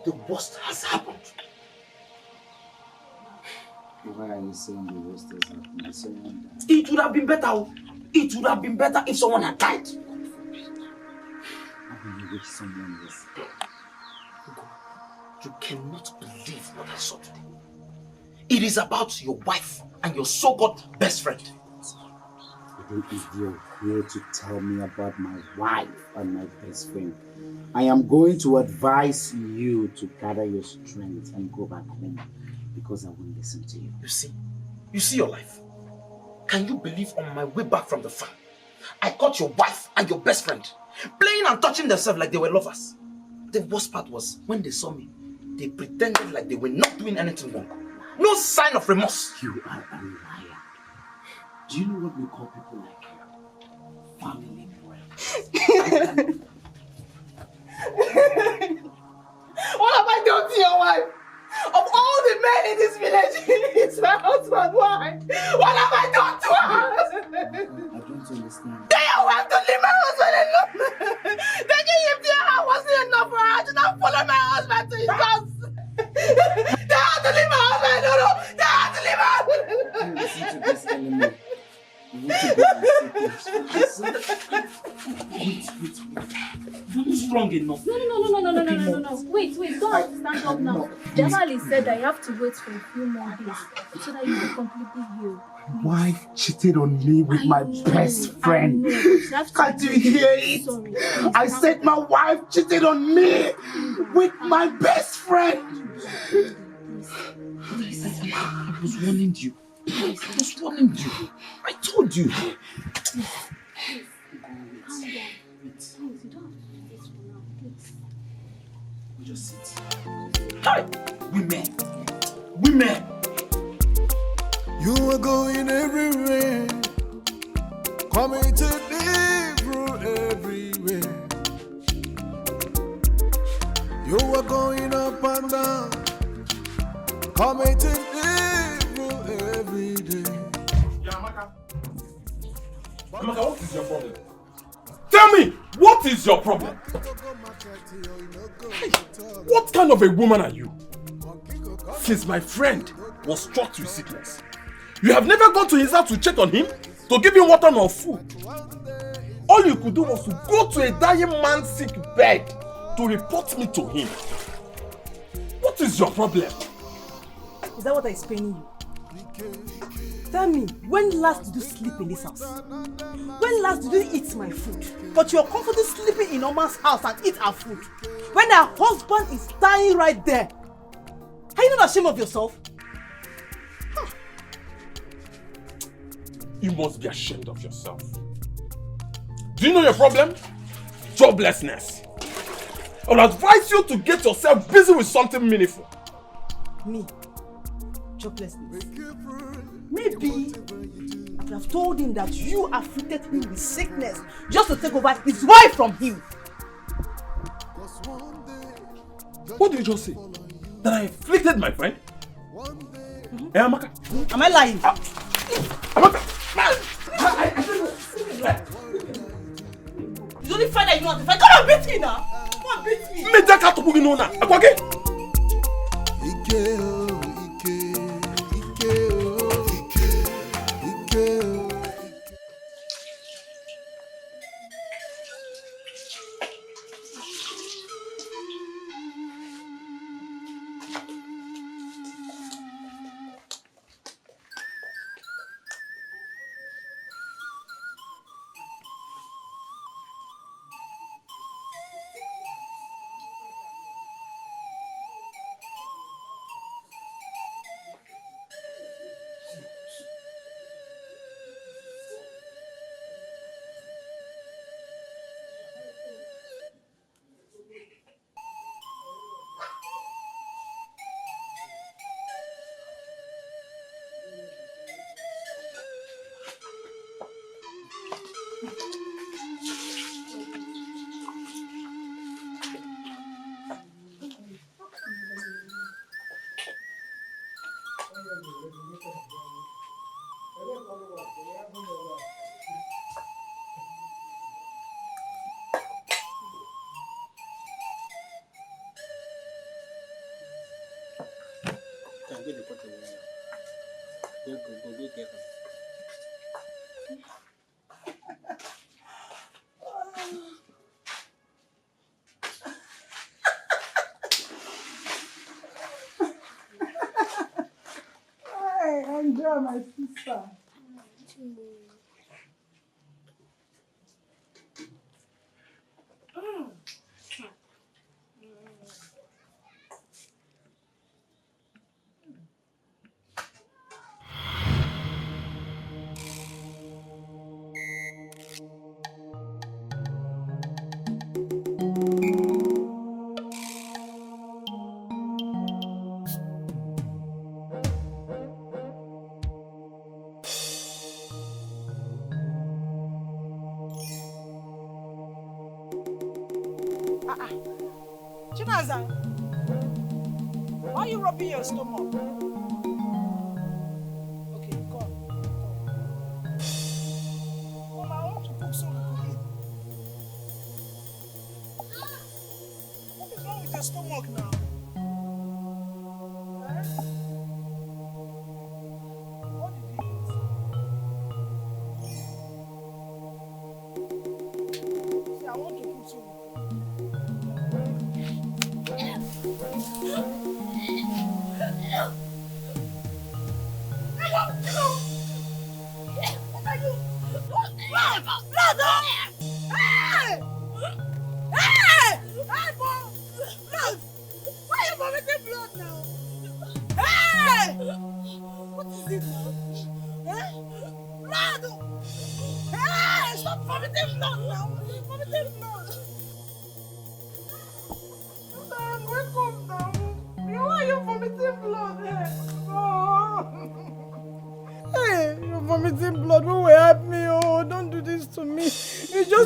the worst has happened. Why are you saying the worst has happened? Did someone die? It would have been better. It would have been better if someone had died. How will you wish someone was dead? You cannot believe what I saw today. It is about your wife and your so-called best friend. If you're here to tell me about my wife and my best friend, I am going to advise you to gather your strength and go back home because I won't listen to you. You see your life. Can you believe on my way back from the farm, I caught your wife and your best friend playing and touching themselves like they were lovers. The worst part was when they saw me, they pretended like they were not doing anything wrong. No sign of remorse. You are a liar. Do you know what we call people like you? Family friends. What have I done to your wife? Of all the men in this village, it's my husband. Why? What have I done to her? I don't understand. They are wife to leave my husband alone. Taking him to your house wasn't enough for her to not follow my husband to his house. They have to leave my husband. No. They have to leave my husband. Listen to this enemy. You need to go and wait. You're strong enough. No. Wait, don't have to stand up now. Jamali said that you have to wait for a few more days so that you will completely heal. My wife cheated on me with my best friend. Can't you hear it? Sorry. I said my wife cheated on me with my best friend. I was warning you. I told you. We just sit. Hi! Women! You were going everywhere, committed evil everywhere. You were going up and down, committed evil every day. Amaka, what is your problem? Tell me, what is your problem? Hey, what kind of a woman are you? Since my friend was struck with sickness, you have never gone to his house to check on him, to give him water or food. All you could do was to go to a dying man's sick bed to report me to him. What is your problem? Is that what I explaining you? Tell me, when last did you sleep in this house? When last did you eat my food? But you're comfortably sleeping in Oma's house and eat her food. When her husband is dying right there. Are you not ashamed of yourself? You must be ashamed of yourself. Do you know your problem? Joblessness. I would advise you to get yourself busy with something meaningful. Me? Joblessness? Maybe I could have told him that you afflicted him with sickness just to take over his wife from him. What did you just say? That I afflicted my friend? Hey, Amaka. Am I lying? Amaka! It's only fine that you want to fight. Come on, beat me now! Come on, beat me! Me that cat to boogie no na. Akwage? go to the court of go get her. I enjoy my sister. Chinaza, why are you rubbing your stomach? Okay, come. Mama, I want to cook some cooking. What is wrong with your stomach now? Eh? What did you eat? See, I want to cook some.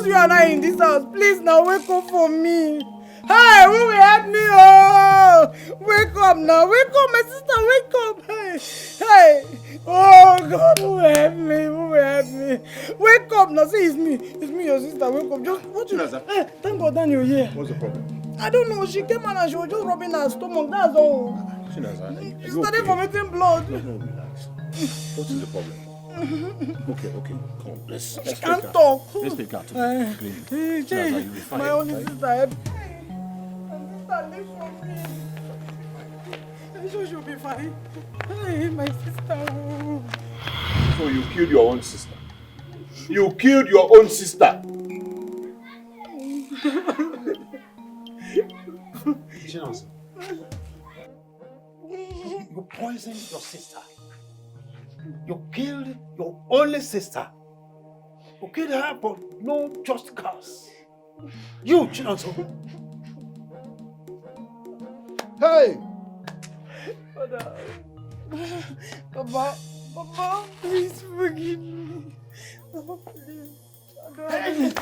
You and I in this house. Please now wake up for me. Hey, who will help me? Oh, wake up now. Wake up, my sister. Wake up. Hey, hey. Oh God, who will help me? Who will help me? Wake up now. See, it's me. It's me, your sister. Wake up. Just what you? Hey, thank God, Dan, you're here. What's the problem? I don't know. She came out and she was just rubbing her stomach. That's all. She started vomiting blood. No, relax. What is the problem? Okay, come on, let's take her. Talk. Let's take her to the clinic. You'll be fine. My only sister, my sister lives from me. I'm sure she'll be fine. Hey, my sister. So you killed your own sister? You killed your own sister? You poisoned your sister. You killed your only sister. You killed her for no just cause. You, Chinonso. Hey! Papa, please forgive me. Papa, please. Don't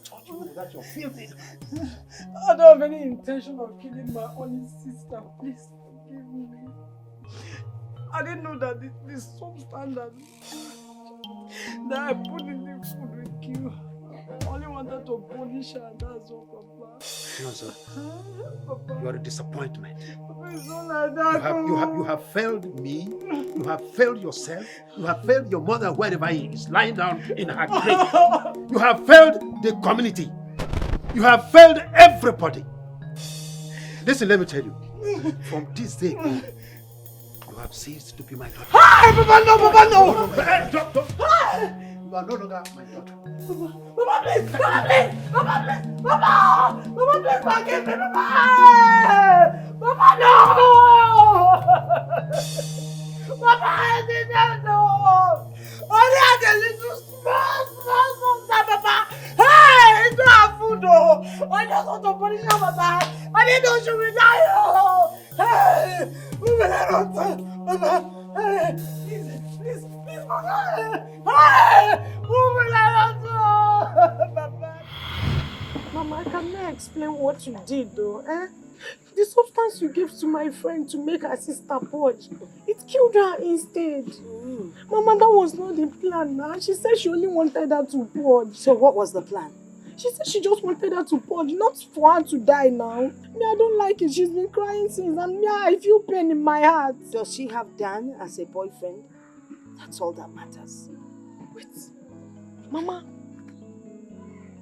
touch me like that, you're filthy. I don't have any intention of killing my only sister. Please forgive me. I didn't know that the substandard that I put in the food will kill. I only wanted to punish her, that's all, Papa. No, sir. Papa. You are a disappointment. Papa, it's not like that. You have failed me. You have failed yourself. You have failed your mother wherever he is, lying down in her grave. You have failed the community. You have failed everybody. Listen, let me tell you. From this day on, you have ceased to be my daughter. Hi, Papa, no, Papa, no! You are no longer my daughter. Papa, please! Papa, please! Papa, please! Papa! Papa, please forgive me, Papa! Papa, no! Papa, I didn't know! Only had a little small Papa! Hey! It's not food, though! I just want to punish her, Papa! I didn't know she would die, oh! Hey! Who will I not tell? Papa! Hey! Please, Papa! Hey! Who will I not tell? Papa! Mama, I cannot explain what you did, though, eh? The substance you gave to my friend to make her sister purge, it killed her instead. Mama, that was not the plan now. She said she only wanted her to purge. So what was the plan? She said she just wanted her to purge, not for her to die now. Me, I don't like it. She's been crying since, and me, I feel pain in my heart. Does she have Dan as a boyfriend? That's all that matters. Wait, Mama.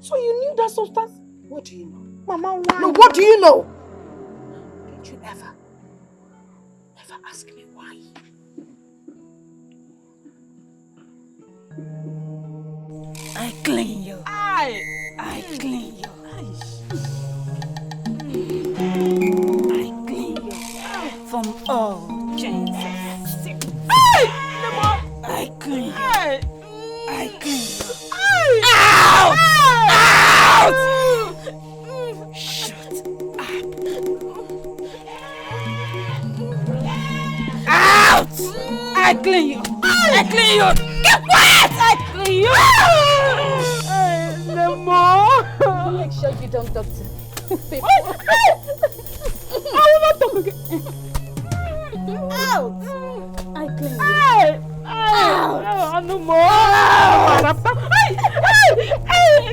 So you knew that substance? What do you know? Mama, why? No, what do you know? Don't you ever ask me why? I clean you. I clean you. I clean you from all chains of sin. I clean you. I clean you. Out! Out! Shut up. Out! I clean you. I clean you. Get quiet! I clean you. No more. Make sure you don't talk to people. I will not talk again. Out! I clean you. Out! No more.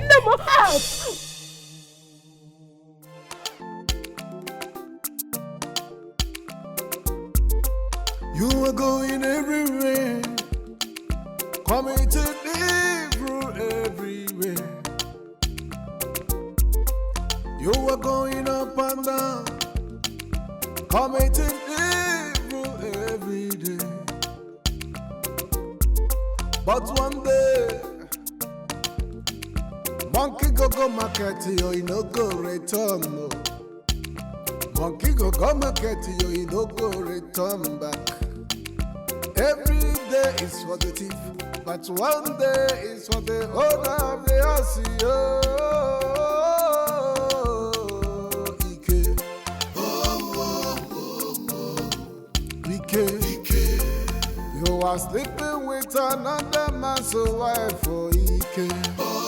No more. Out! You are going everywhere, committing evil everywhere. You are going up and down, committing evil every day. But one day, monkey go market you, he no go return. No. Monkey go market you, he no go return back. Every day is for the thief, but one day is for the owner of the house. Ike. You are sleeping with another man's wife for Ike. Ike, oh.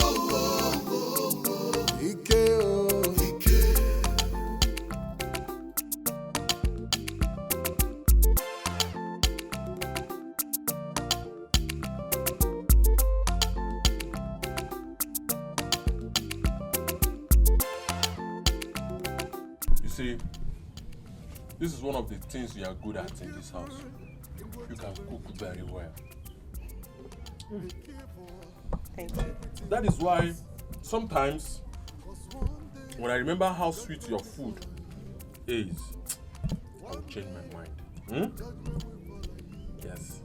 See, this is one of the things you are good at in this house. You can cook very well. Thank you. That is why sometimes when I remember how sweet your food is, I'll change my mind. Yes.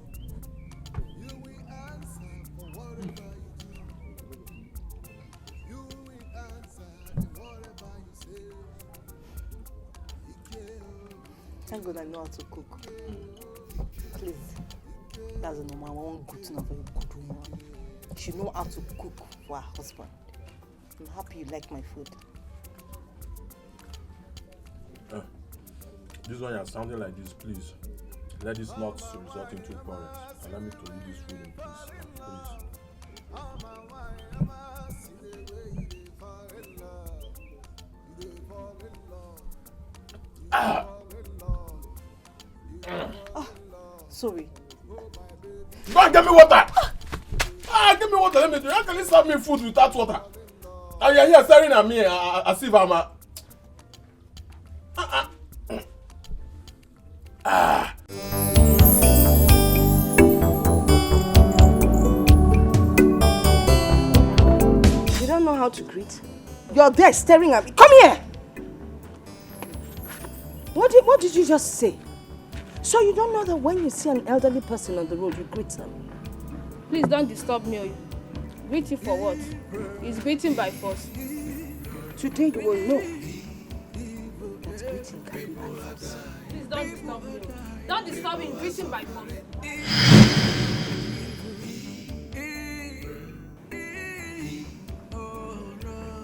Thank God I know how to cook. Please. That's a number one good thing of a good woman. She know how to cook for her husband. I'm happy you like my food. This one you're sounding like this, please. Let this not result into quarrels. Allow me to leave this food in peace. Please. Sorry. Go and get me water! Give me water, let me do it. How can you serve me food without water? And you're here staring at me as if I'm a... You don't know how to greet? You're there staring at me. Come here! What did you just say? So you don't know that when you see an elderly person on the road, you greet them? Please don't disturb me. Greeting for what? He's greeting by force. Today you will know that greeting can be by force. Please don't disturb me. Don't disturb me. Greeting by force.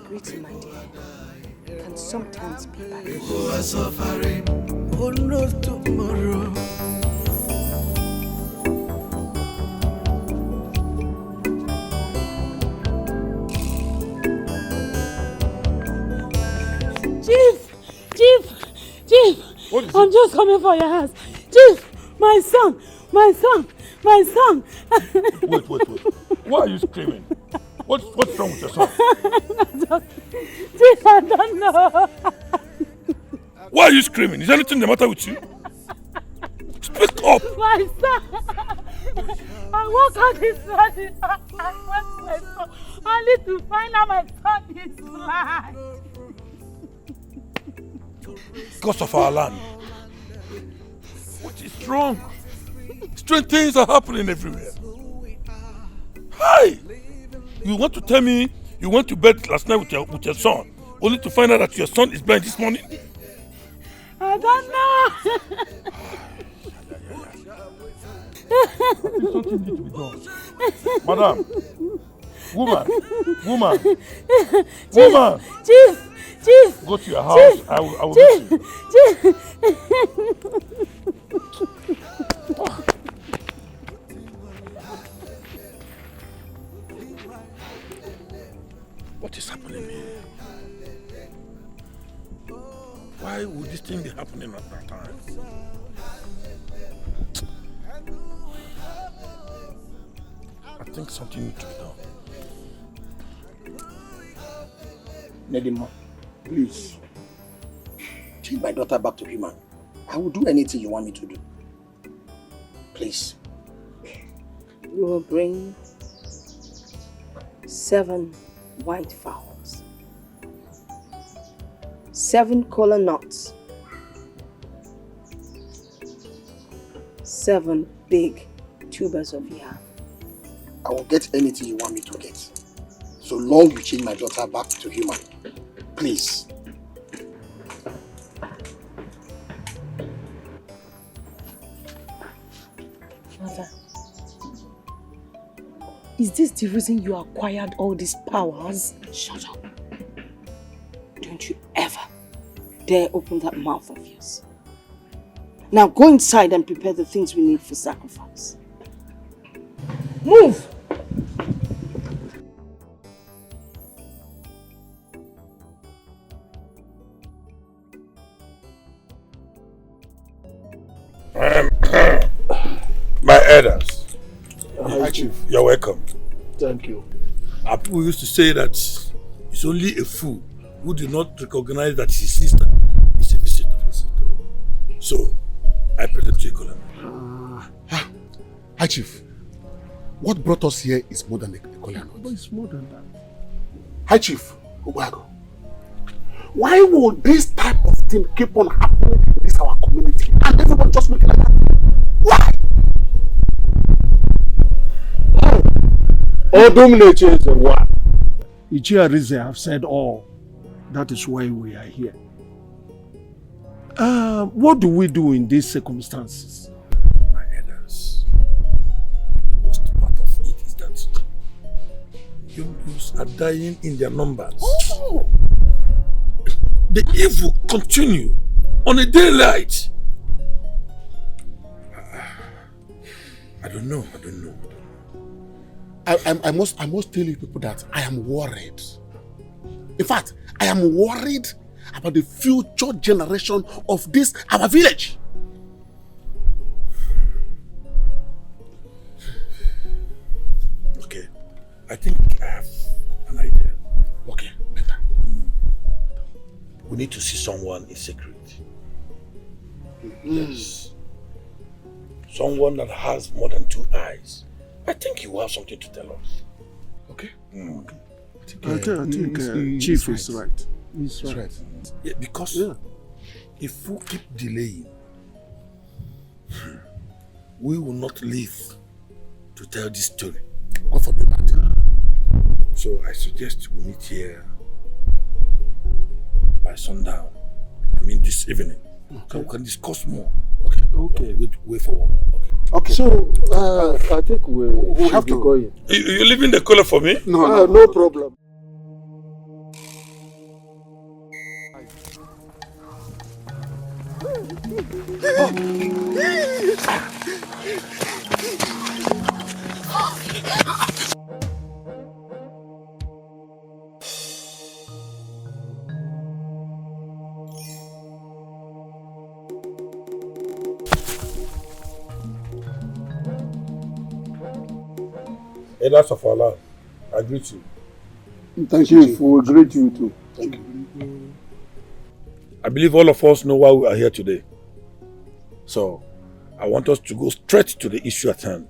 Greeting, my dear, can sometimes be by force. Who are suffering, who knows tomorrow? Chief, I'm just coming for your house. Chief, my son. Wait. Why are you screaming? What's wrong with your son? Chief, I don't know. Why are you screaming? Is anything the matter with you? Speak up! My son! I woke up this morning. I went to my son only to find out my son is blind. Because of our land. What is wrong? Strange things are happening everywhere. Hi! You want to tell me you went to bed last night with your son, only to find out that your son is blind this morning? I don't know. Something needs to be done. Madam! Woman! Chief! Go to your house. Chief. I will meet you. Chief! What is happening here? Why would this thing be happening at that time? I think something needs to be done. Nedima, please. Take my daughter back to Philmond. I will do anything you want me to do. Please. You will bring 7 white fowls, 7 kola nuts, 7 big tubers of yam. I will get anything you want me to get. So long you change my daughter back to Philmond. Please. Mother, is this the reason you acquired all these powers? Shut up. Don't you ever dare open that mouth of yours. Now go inside and prepare the things we need for sacrifice. Move! My elders. Hi, Chief. You're welcome. Thank you. Our people used to say that it's only a fool who did not recognize that his sister is a visitor. So, I present you a colonel. Hi, Chief. What brought us here is more than a colonel. But it's more than that. Hi, Chief. Ubago. Why would this type of thing keep on happening in this our community and everyone just looking like that? Why? Odomneche is a what? Ichiarize have said all. That is why we are here. What do we do in these circumstances? My elders, the worst part of it is that young youths are dying in their numbers. Oh. The evil continue on a daylight. I don't know. I must tell you people that I am worried. In fact, I am worried about the future generation of this our village. Okay, I think I have an idea. Okay, better. We need to see someone in secret. Yes. Someone that has more than 2 eyes. I think you have something to tell us. Okay. I think Chief is right. He's right. Yeah, because if we keep delaying, we will not live to tell this story. God forbid that. So I suggest we meet here by sundown. I mean this evening. So we can discuss more. Okay. Way forward. Okay. So I think we have to go in. You leaving the color for me? No problem. Elders of our land, I greet you. Thank you, Chief. We greet you too. Thank you. I believe all of us know why we are here today. So, I want us to go straight to the issue at hand.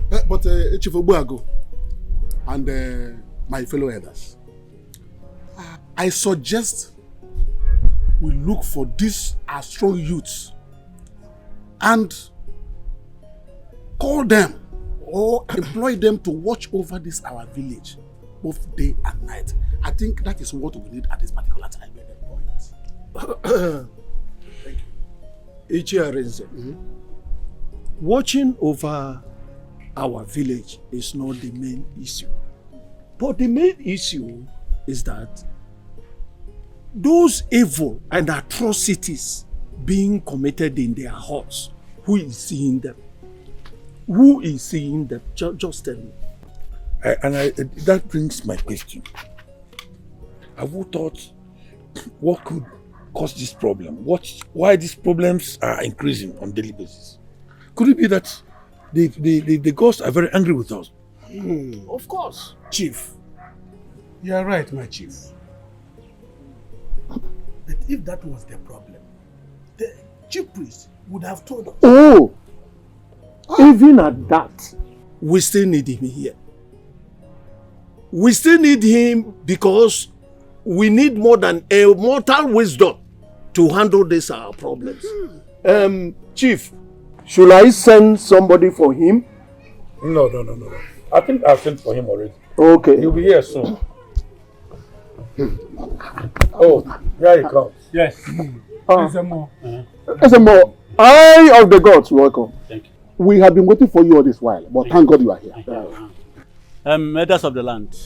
But Chief Obuago and my fellow elders, I suggest we look for these strong youths and call them or employ them to watch over this our village both day and night. I think that is what we need at this particular time. Thank you. Ichiarenze, watching over our village is not the main issue. But the main issue is that those evil and atrocities being committed in their hearts, who is seeing them? Who is seeing them? Just tell me. That brings my question. Have you thought what could cause this problem? Why these problems are increasing on a daily basis? Could it be that the ghosts are very angry with us? Of course, Chief. You are right, my chief. But if that was the problem, the chief priest would have told us. Oh! Even at that, we still need him here. We still need him because we need more than a mortal wisdom to handle these our problems. Chief, should I send somebody for him? No. I think I've sent for him already. Okay. He'll be here soon. Oh, here he comes. Yes. SMO, Eye of the gods, welcome. Thank you. We have been waiting for you all this while, but thank God you are here. Elders of the land,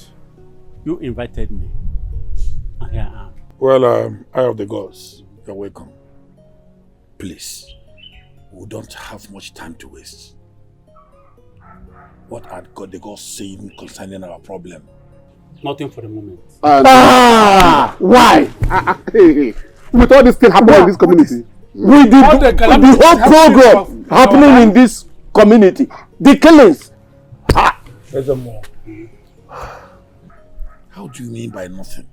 you invited me. And here I am. Well, Eye of the gods, you're welcome. Please, we don't have much time to waste. What are the gods saying concerning our problem? Nothing for the moment. Why? With all this thing happening in this community, With the whole program happening in this community, the killings. There's a more. How do you mean by nothing?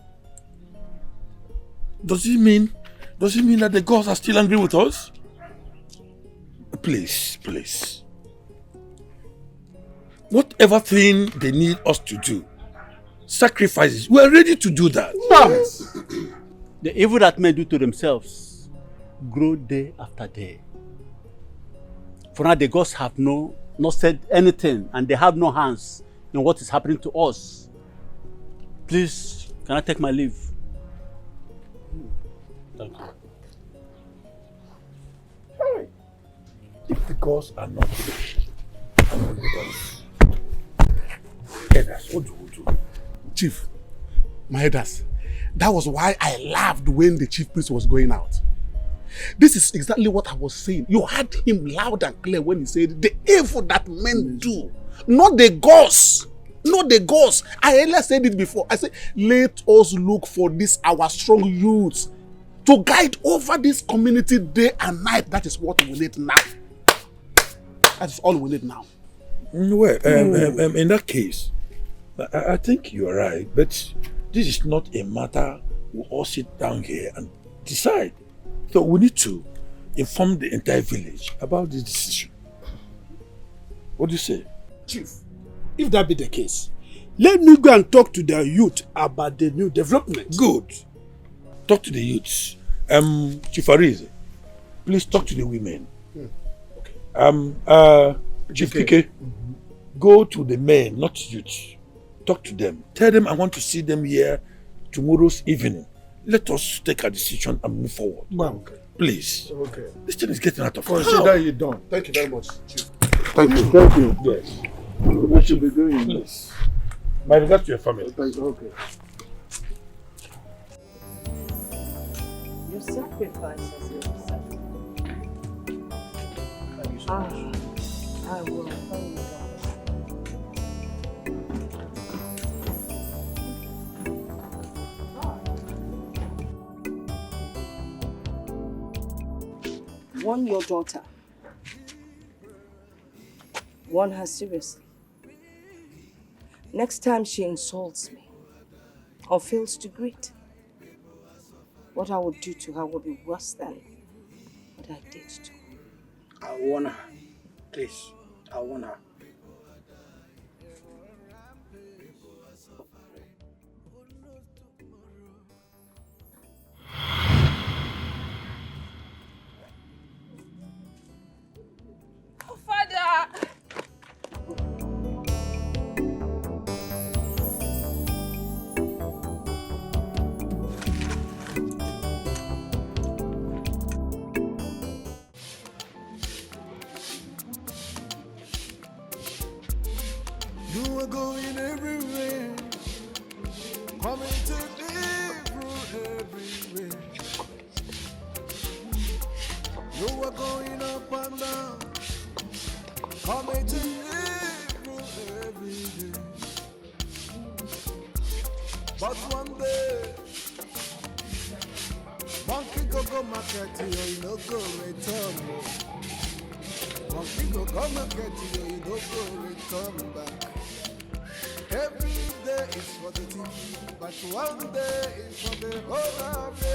Does it mean that the gods are still angry with us? Please. Whatever thing they need us to do, sacrifices, we are ready to do that. Yes. The evil that men do to themselves grow day after day. For now, the gods have not said anything, and they have no hands in what is happening to us. Please, can I take my leave? Thank you. If the gods are not with us, what do we do? Chief, my elders, that was why I laughed when the chief priest was going out. This is exactly what I was saying. You heard him loud and clear when he said the evil that men do, not the gods. Not the gods. I earlier said it before. I said, let us look for this our strong youths to guide over this community day and night. That is what we need now. That is all we need now. Well, in that case, I think you are right, but this is not a matter we all sit down here and decide. So we need to inform the entire village about this decision. What do you say? Chief, if that be the case, let me go and talk to the youth about the new development. Good. Talk to the youths. Chief Arize, please talk to the women. Okay. Chief Kike, go to the men, not youths. Talk to them. Tell them I want to see them here tomorrow's evening. Let us take a decision and move forward. Okay. Please. Okay. This thing is getting out of hand. Consider you done. Thank you very much, Chief. Thank you. Yes. What should be doing? Please. My regards to your family. Okay. Your sacrifice has been accepted. I will thank you, God. Warn your daughter. Warn her seriously. Next time she insults me, or fails to greet. What I would do to her will be worse than what I did to her. I warn her. Please, I warn her. Oh, Father! You are going everywhere, coming to live through everywhere. You are going up and down, coming to live through every day. But one day, monkey go market, you no go return. Monkey go market, you no go return back. Every day is for the team, but one day is for the whole of the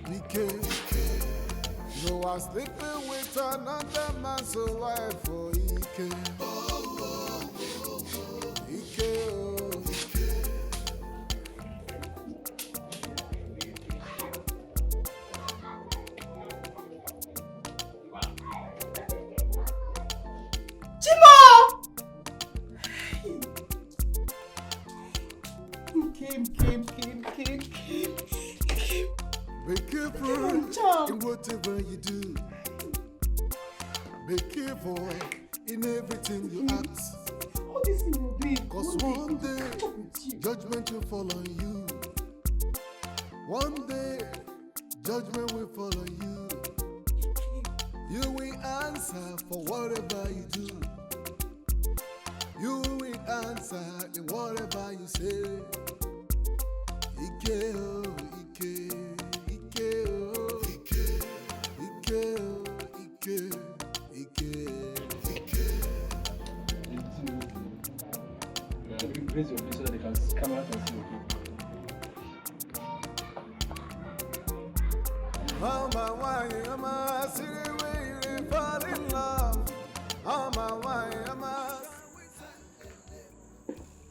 Ike, no one sleeping with another man's wife for Ike. Ike, Be careful in whatever you do. Be careful in everything you act. Cause one day, judgment will fall on you. One day, judgment will fall on you. You will answer for whatever you do. You will answer in whatever you say. Ike, oh, Ike. Ike, oh, Ike, Ike, oh, Ike, Ike, Ike. Raise your face so that they can come out and see you. Mama, why am I sitting waiting, fall in love? Mama, why am I?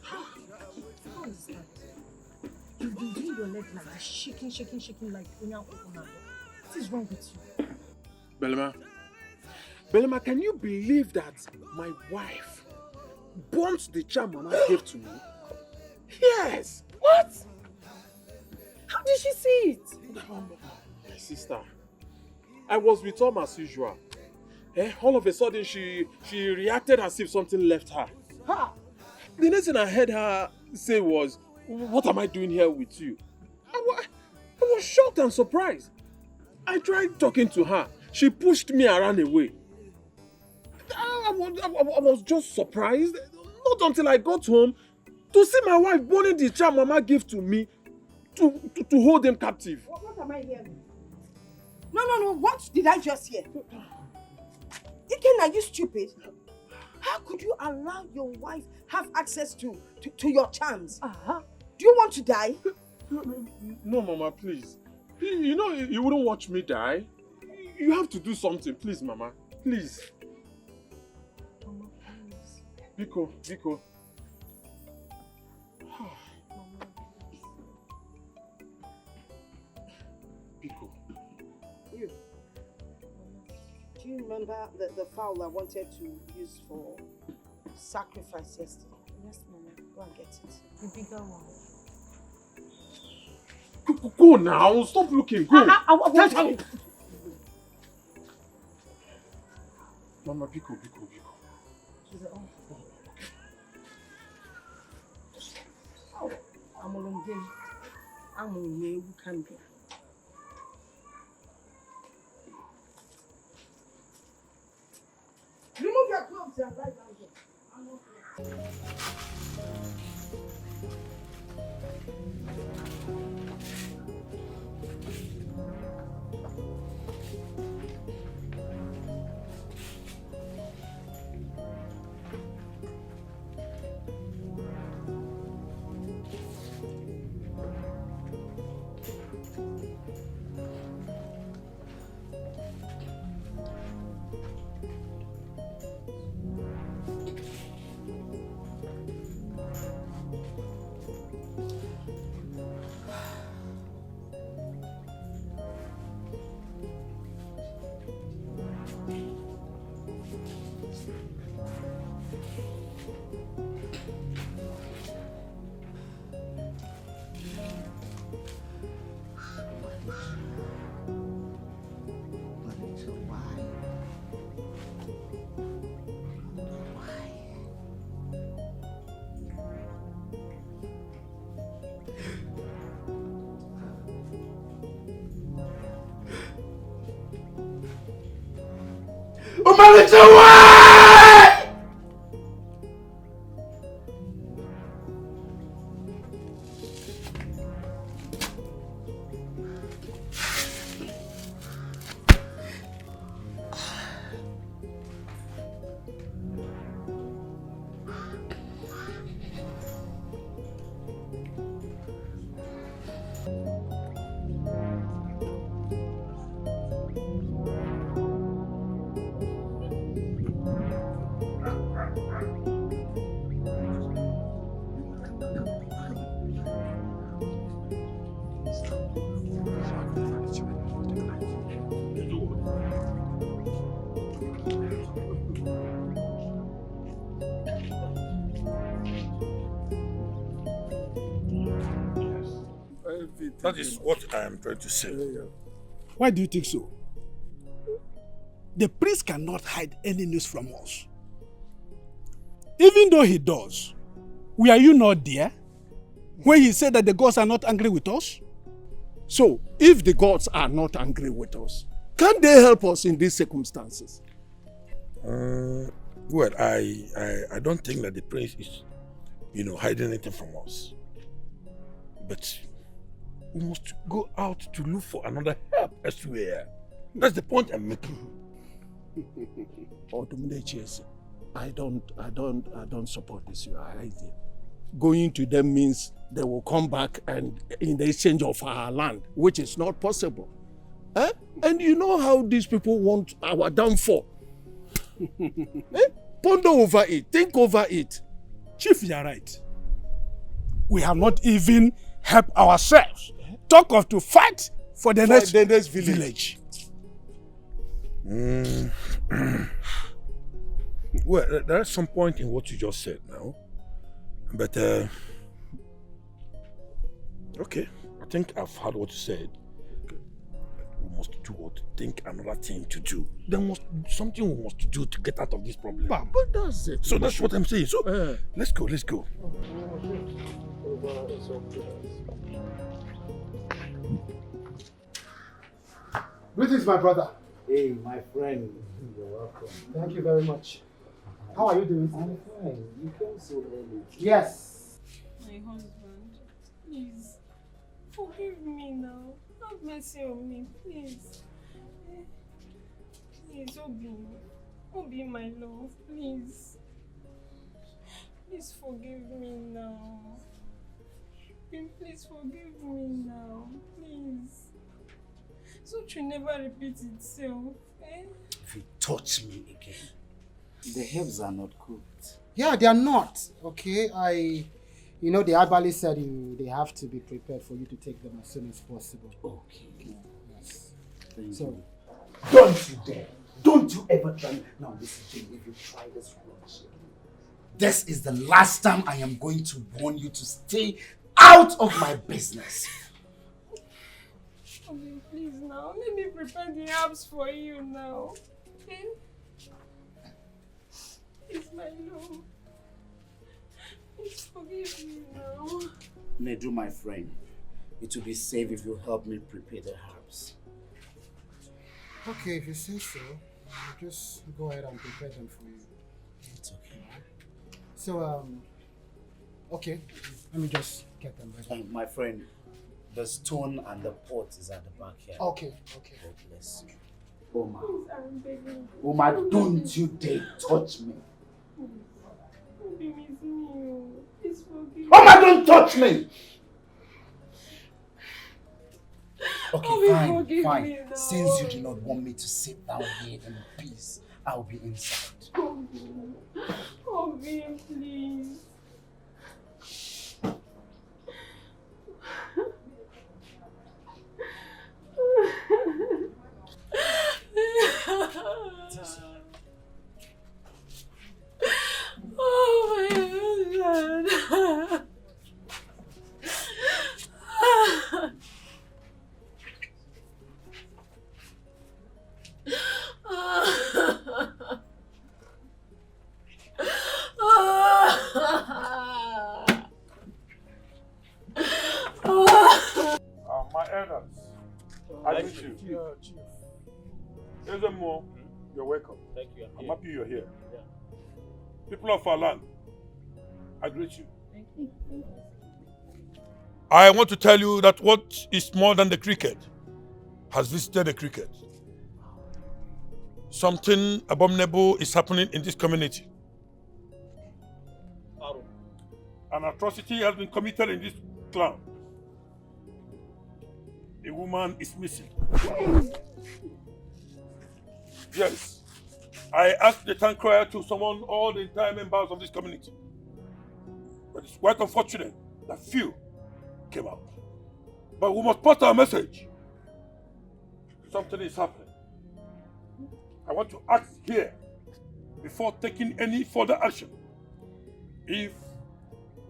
How is that? You've been doing your leg like this, shaking like Onya Okunabo. What is wrong with you? Belema, can you believe that my wife burnt the charm Mama gave to me? Yes! What? How did she see it? My sister, I was with Tom as usual. All of a sudden, she reacted as if something left her. The next thing I heard her say was, "What am I doing here with you?" I was shocked and surprised. I tried talking to her. She pushed me around away. I was just surprised. Not until I got home to see my wife burning the charm Mama gave to me to hold them captive. What am I hearing? No. What did I just hear? Iken, are you stupid? How could you allow your wife have access to your charms? Do you want to die? No, Mama, please. You know you wouldn't watch me die. You have to do something, please, Mama. Please. Mama, please. Biko. Biko. You. Do you remember the fowl I wanted to use for sacrifice yesterday? Yes, Mama. Go and get it. The bigger one. Go now. Stop looking. Go. Mama, Biko. I'm on game. I'm on me. Who can be? Remove your clothes and lie down here. I'm not my little wife! That is what I am trying to say. Why do you think so? The priest cannot hide any news from us. Even though he does, were you not there when he said that the gods are not angry with us? So, if the gods are not angry with us, can they help us in these circumstances? Well, I don't think that the prince is, hiding anything from us. But we must go out to look for another help elsewhere. That's the point I'm making. I don't support this your idea. Going to them means they will come back and in the exchange of our land, which is not possible. Eh? And you know how these people want our downfall. Ponder over it, think over it. Chief, you are right. We have not even helped ourselves. Talk of to fight for the next village. Well, there's some point in what you just said now. But, okay, I think I've heard what you said. We must think another thing to do. There must be something we must do to get out of this problem. But that's it. So that's what I'm saying. So, let's go. Greetings, my brother. Hey, my friend. You're welcome. Thank you very much. How are you doing? I'm fine. You came so early. Yes. My husband, please, forgive me now. Have mercy on me, please. Please, Obi, my love, please. Please forgive me now. Please forgive me now, please. So it will never repeat itself, eh? If you touch me again, the herbs are not cooked. Yeah, they are not. Okay, the herbalist said they have to be prepared for you to take them as soon as possible. Okay. Yes. Thank you. Don't you dare. Don't you ever try. Now listen, Jane, if you try this once, this is the last time I am going to warn you to stay out of my business. Okay, please now, let me prepare the herbs for you now. Okay? It's my love. Please forgive me now. Nedu, my friend, it will be safe if you help me prepare the herbs. Okay, if you say so, I'll just go ahead and prepare them for you. It's okay. So, okay, let me just get them ready. My friend, the stone and the pot is at the back here. Okay. God bless you. Oma. Please, I'm begging. Oma, don't you dare touch me. Obi, miss me. Please forgive me. Oma, don't touch me! Okay, Obi, fine. me now. Since you do not want me to sit down here in peace, I'll be inside. Obi, please. Oh my God. My elders, I greet you. There's a more. You're welcome. Thank you. I'm happy you're here. Yeah. People of our land, I greet you. I want to tell you that what is more than the cricket has visited the cricket. Something abominable is happening in this community. An atrocity has been committed in this clan. A woman is missing. Yes. I asked the town crier to summon all the entire members of this community. But it's quite unfortunate that few came out. But we must pass our message. Something is happening. I want to ask here, before taking any further action, if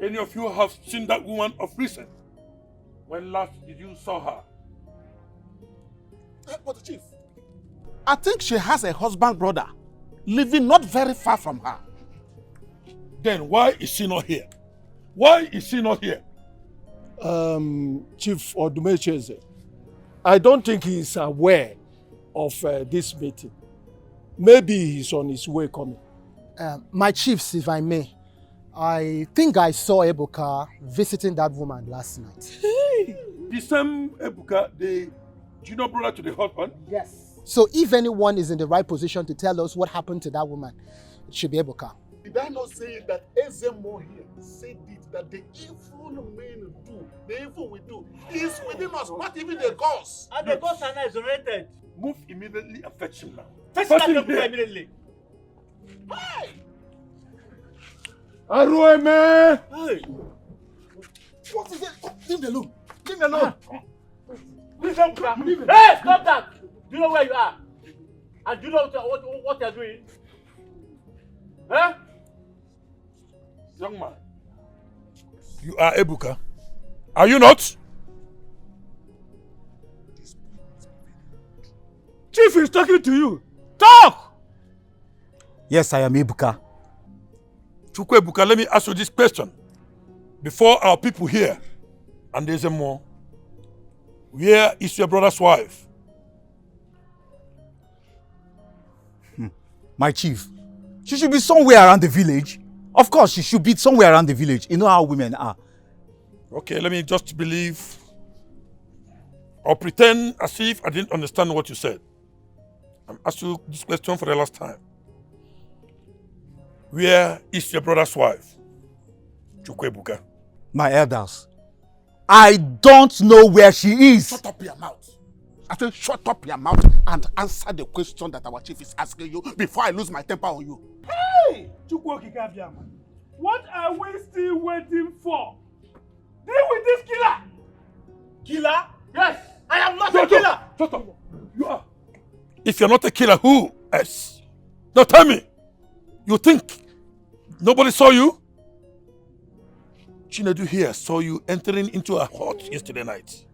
any of you have seen that woman of recent. When last did you saw her? But the chief, I think she has a husband brother living not very far from her. Then why is she not here? Why is she not here? Chief Odumecheze, I don't think he is aware of this meeting. Maybe he's on his way coming. My chiefs, if I may, I think I saw Ebuka visiting that woman last night. The same Ebuka, the junior brother to the husband? Yes. So if anyone is in the right position to tell us what happened to that woman, it should be Ebuka. Did I not say that Ezemo here said it, that the evil men do, the evil we do, is within us, not even the gods? And the gods are not isolated. Move immediately and fetch him now. Fetch him immediately. Hey! Arueme! Hey! What is it? Leave me alone. Leave me alone. Hey, stop that! Do you know where you are? And do you know what you're doing? Huh? Young man, you are Ebuka. Are you not? Chief is talking to you. Talk! Yes, I am Ebuka. Chukwu Ebuka, let me ask you this question. Before our people here, and there's a more, where is your brother's wife? My chief, she should be somewhere around the village. Of course, she should be somewhere around the village. You know how women are. Okay, let me just believe or pretend as if I didn't understand what you said. I'm asking you this question for the last time. Where is your brother's wife? Chukwu Ebuka. My elders, I don't know where she is. Shut up your mouth. I said, shut up your mouth and answer the question that our chief is asking you before I lose my temper on you. Hey! What are we still waiting for? Deal with this killer! Killer? Yes! I am not Shut a killer! up. Shut up! You are. If you're not a killer, who else? Now tell me. You think nobody saw you? Chinedu here saw you entering into her hut yesterday night.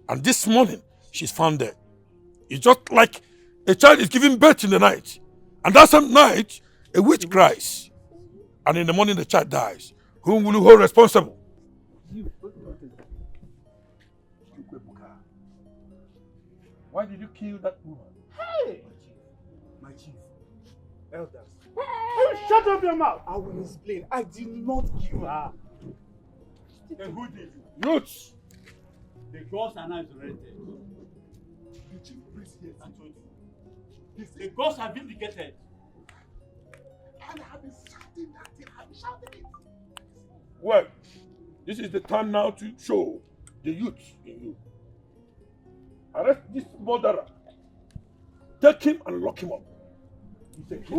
And this morning, she's found dead. It's just like a child is giving birth in the night. And that same night, a witch cries. And in the morning, the child dies. Whom will you hold responsible? Why did you kill that woman? Hey! My chief, elders. You shut up your mouth! I will explain. I did not kill her. Then who did? Youths! The gods are not isolated. The chief priest here. I told you. The gods are vindicated. And I have been shouting that thing. I have been shouting it. Well, this is the time now to show the youth in you. Arrest this murderer. Take him and lock him up. He's a killer.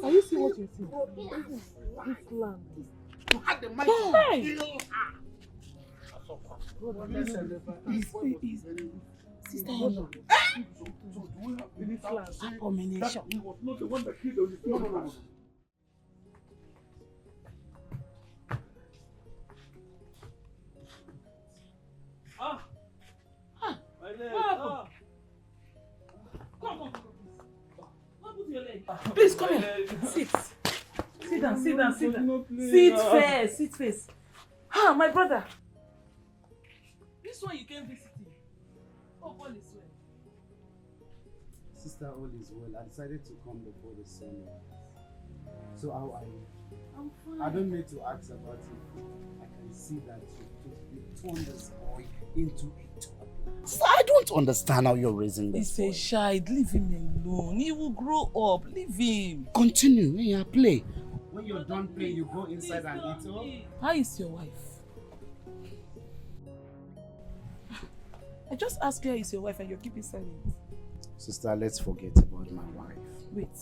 Are you seeing what you see? This land. You had the mind to kill her. Sister Ella. This land. Abomination. He was not the one that killed the no. My leg. Come. Please come here. Sit. Sit down, sit down, sit down. Sit first. Ah, my brother. This one you came visiting. Oh, all is well. Sister, all is well. I decided to come before the sun. So how are you? I'm fine. I don't need to ask about it. I can see that you turned this boy into a toddler. So I don't understand how you're raising this boy. He's a child. Leave him alone. He will grow up. Leave him. Continue. Yeah, play. When you're done playing, you go inside and eat up. How is your wife? I just asked you how is your wife and you're keeping silent. Sister, let's forget about my wife. Wait.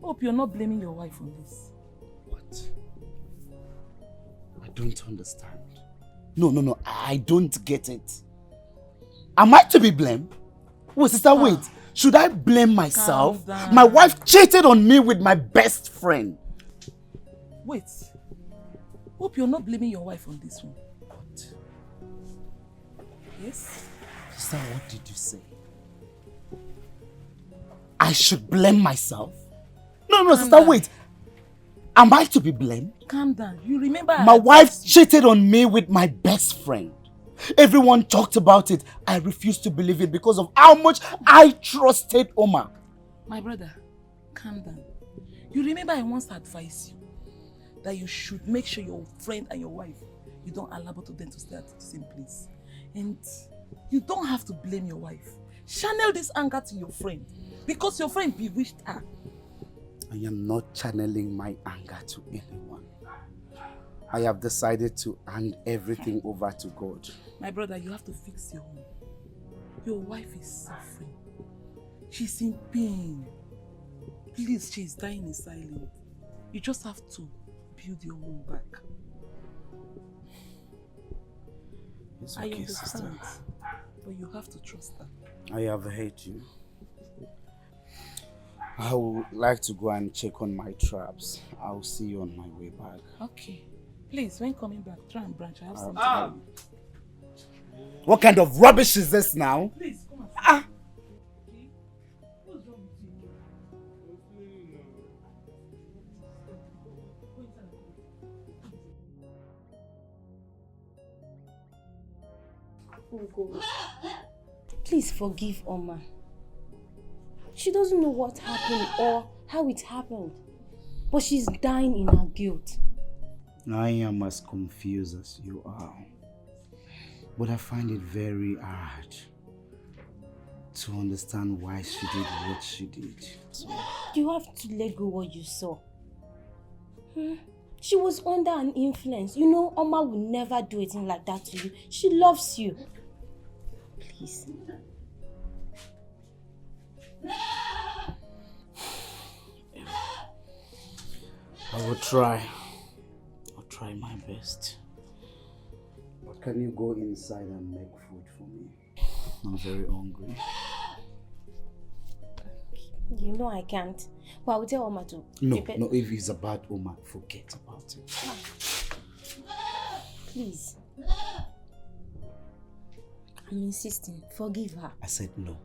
Hope you're not blaming your wife on this. What? I don't understand. No. I don't get it. Am I to be blamed? Wait, sister, wait. Should I blame myself? My wife cheated on me with my best friend. Wait. Hope you're not blaming your wife on this one. What? Yes? Sister, what did you say? I should blame myself? No, sister, wait. Am I to be blamed? Calm down. You remember my wife cheated on me with my best friend. Everyone talked about it. I refused to believe it because of how much I trusted Omar. My brother, calm down. You remember I once advised you that you should make sure your friend and your wife, you don't allow both of them to stay at the same place. And you don't have to blame your wife. Channel this anger to your friend because your friend bewitched her. I am not channeling my anger to anyone. I have decided to hand everything over to God. My brother, you have to fix your home. Your wife is suffering. She's in pain. Please, she's dying in silence. You just have to build your home back. It's okay, I understand, sister. but you have to trust her. I have heard you. I would like to go and check on my traps. I'll see you on my way back. Okay. Please, when coming back, try and branch. I have something for you. What kind of rubbish is this now? Please, come on. Okay? What's wrong with you? Oh God. Please forgive Oma. She doesn't know what happened or how it happened. But she's dying in her guilt. I am as confused as you are. But I find it very hard to understand why she did what she did. So, you have to let go what you saw. She was under an influence. You know, Oma will never do anything like that to you. She loves you. Please. I will try. I'll try my best. But can you go inside and make food for me? I'm very hungry. You know I can't. But I will tell Oma to prepare. No, if it's about Oma, forget about it. Please. I'm insisting. Forgive her. I said no.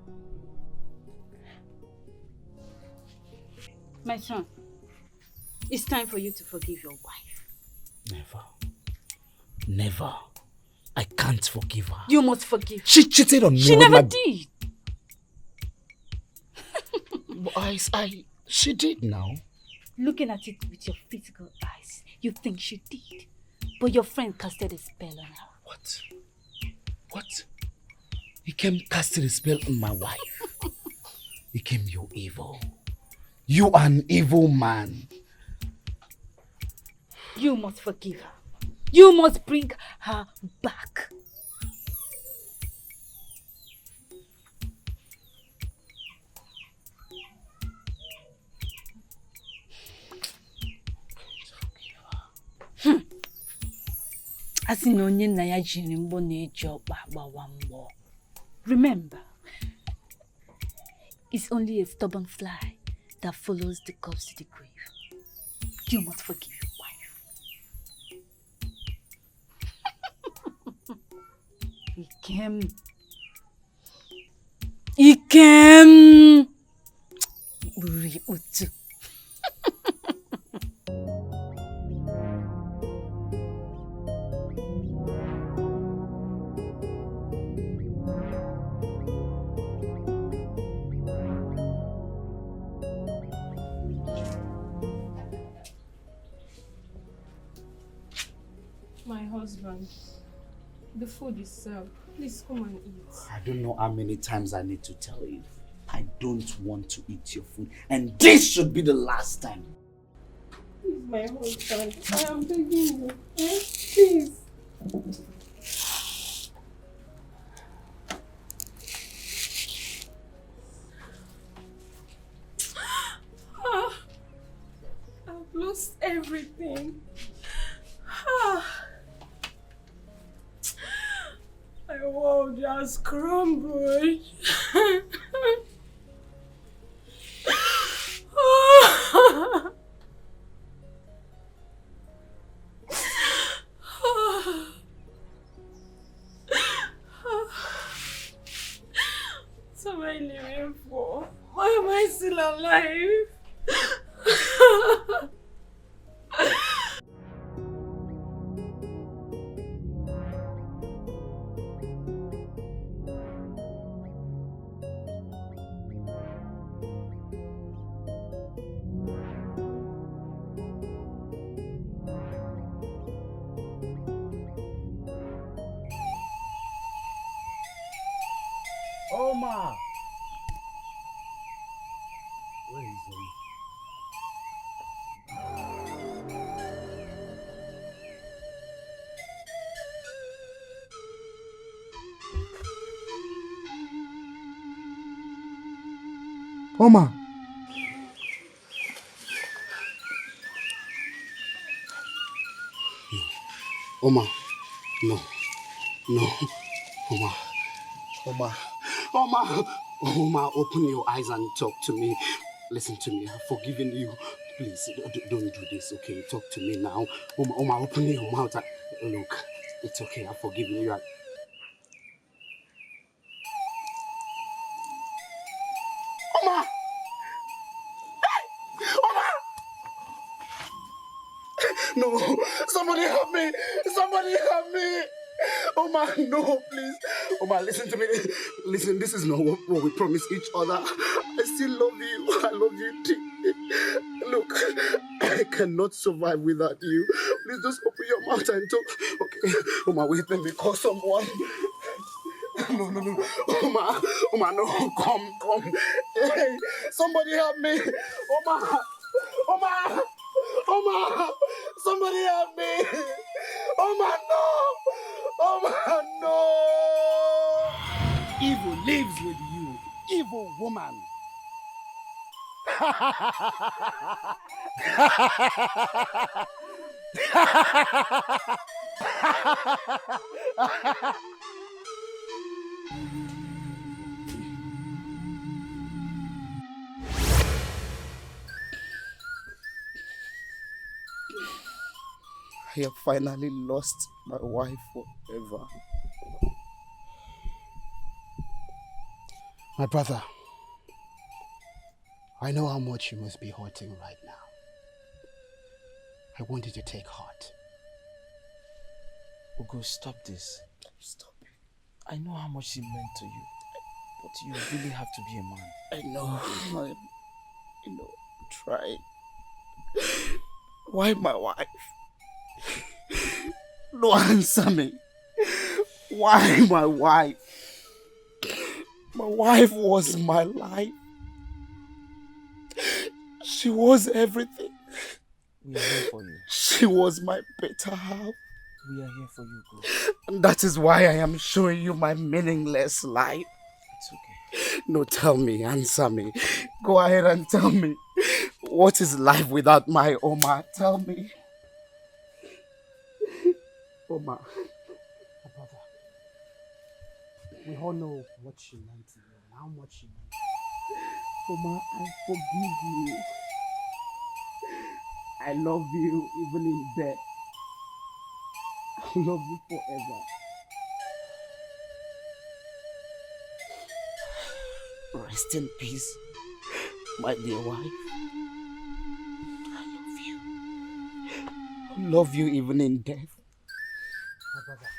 My son, it's time for you to forgive your wife. Never. I can't forgive her. You must forgive her. She cheated on me. She never did. She did now. Looking at it with your physical eyes, you think she did. But your friend casted a spell on her. What? He came casting a spell on my wife. He came, you evil. You are an evil man. You must forgive her. You must bring her back. Remember, it's only a stubborn fly that follows the corpse to the grave. You must forgive your wife. Ikem. Buri utu. husband. The food is served. Please come and eat. I don't know how many times I need to tell you. I don't want to eat your food. And this should be the last time. He's my husband. I am begging you. Eh? Please. I've lost everything. My world just crumbled. What am I living for? Why am I still alive? Oma! Where is he? Oma! Oma, no, no, Oma, Oma, Oma, Oma, open your eyes and talk to me. Listen to me, I've forgiven you. Please, don't do this, okay? Talk to me now. Oma, open your mouth. Look, it's okay, I've forgiven you. Oma! Oma! No, somebody help me! Somebody help me! Oma, no, please. Oma, listen to me. Listen, this is not what we promised each other. I still love you. I love you deeply. Look, I cannot survive without you. Please just open your mouth and talk. Okay, Oma, wait, let me call someone. No. Oma, no, come. Hey, somebody help me. Oma, somebody help me. Oma, no. Evil lives with you, evil woman. I have finally lost my wife forever. My brother, I know how much you must be hurting right now. I want you to take heart. Ugo, stop this. Stop it. I know how much it meant to you, but you really have to be a man. I know, I'm trying. Why my wife? No, answer me. Why my wife? My wife was my life. She was everything. We are here for you. She was my better half. We are here for you, Ugo. And that is why I am showing you my meaningless life. It's okay. No, tell me, answer me. Go ahead and tell me. What is life without my Oma? Tell me. Oma. My brother, we all know what she meant to you and how much she meant to you. Oma, I forgive you. I love you even in death. I love you forever. Rest in peace, my dear wife. I love you. I love you even in death. My brother,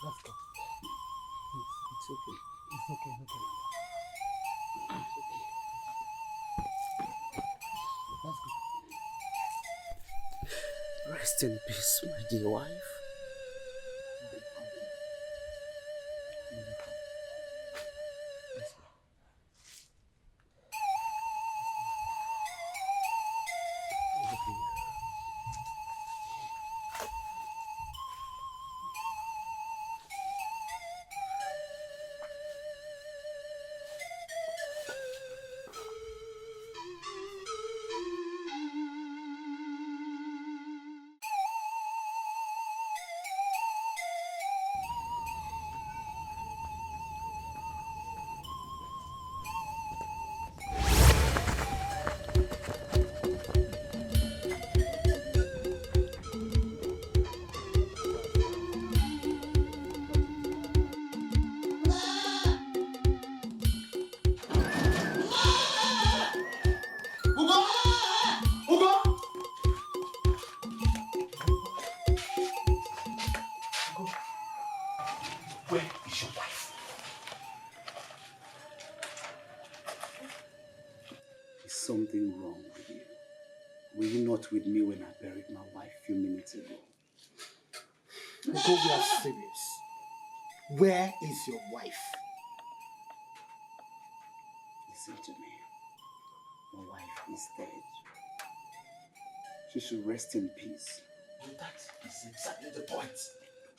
let's go. Please, it's okay. It's okay, no problem. It's okay. Let's go. Rest in peace, my dear wife. Where is your wife? Is something wrong with you? Were you not with me when I buried my wife a few minutes ago? Ugo, we are serious. Where is your wife? Listen to me. My wife is dead. She should rest in peace. That is exactly the point.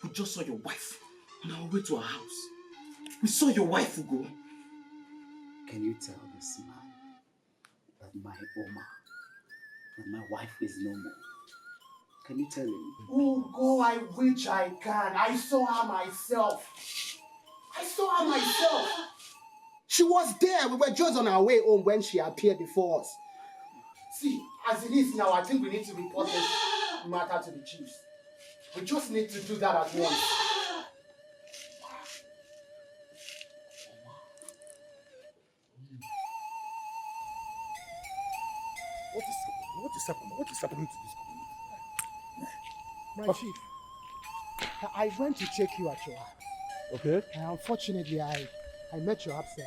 We just saw your wife on our way to our house. We saw your wife, Ugo. Can you tell this man that my Oma, that my wife is no more? Can you tell him? Ugo, I wish I can. I saw her myself. She was there. We were just on our way home when she appeared before us. See, as it is now, I think we need to report this matter to the chiefs. We just need to do that at once. What is happening to this My chief, I went to check you at your house. Okay. And unfortunately, I met your absence.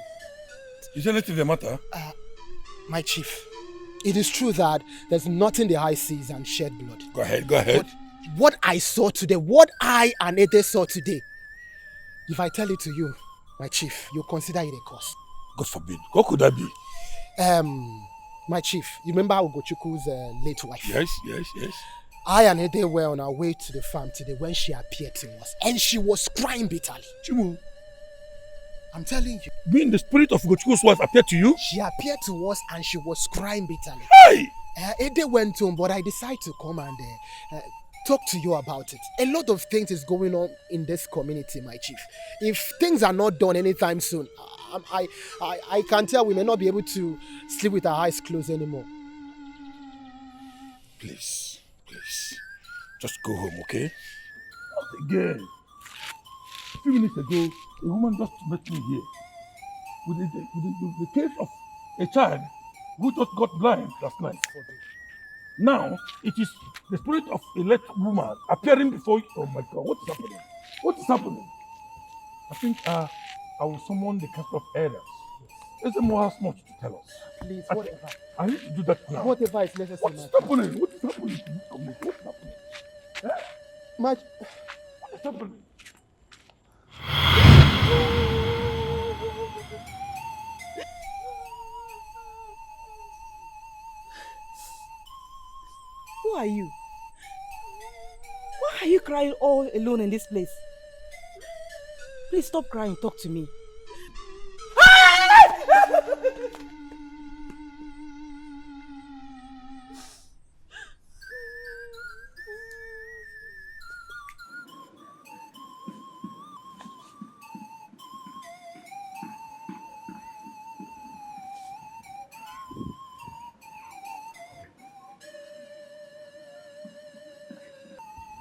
Is there anything the matter? My chief, it is true that there's nothing the eye sees and shed blood. Go ahead. But what I saw today, what I and Ede saw today, if I tell it to you, my chief, you consider it a curse. God forbid. What could that be? My chief, you remember Ugochukwu's late wife? Yes. I and Ede were on our way to the farm today when she appeared to us, and she was crying bitterly. Chimu, I'm telling you. being the spirit of Ugochukwu's wife appeared to you? She appeared to us and she was crying bitterly. Hey! Ede went home, but I decided to come and talk to you about it. A lot of things is going on in this community, my chief. If things are not done anytime soon, I can tell we may not be able to sleep with our eyes closed anymore. Please. Just go home, okay? Not again. A few minutes ago, a woman just met me here with the case of a child who just got blind last night. Now, it is the spirit of a late woman appearing before you. Oh my God, what is happening? I think I will summon the council of elders. Ezemo has much to tell us. Please, whatever. I need to do that now. Whatever is necessary. What is happening? What is happening to this community? What is happening? What is happening? Who are you? Why are you crying all alone in this place? Please stop crying, talk to me.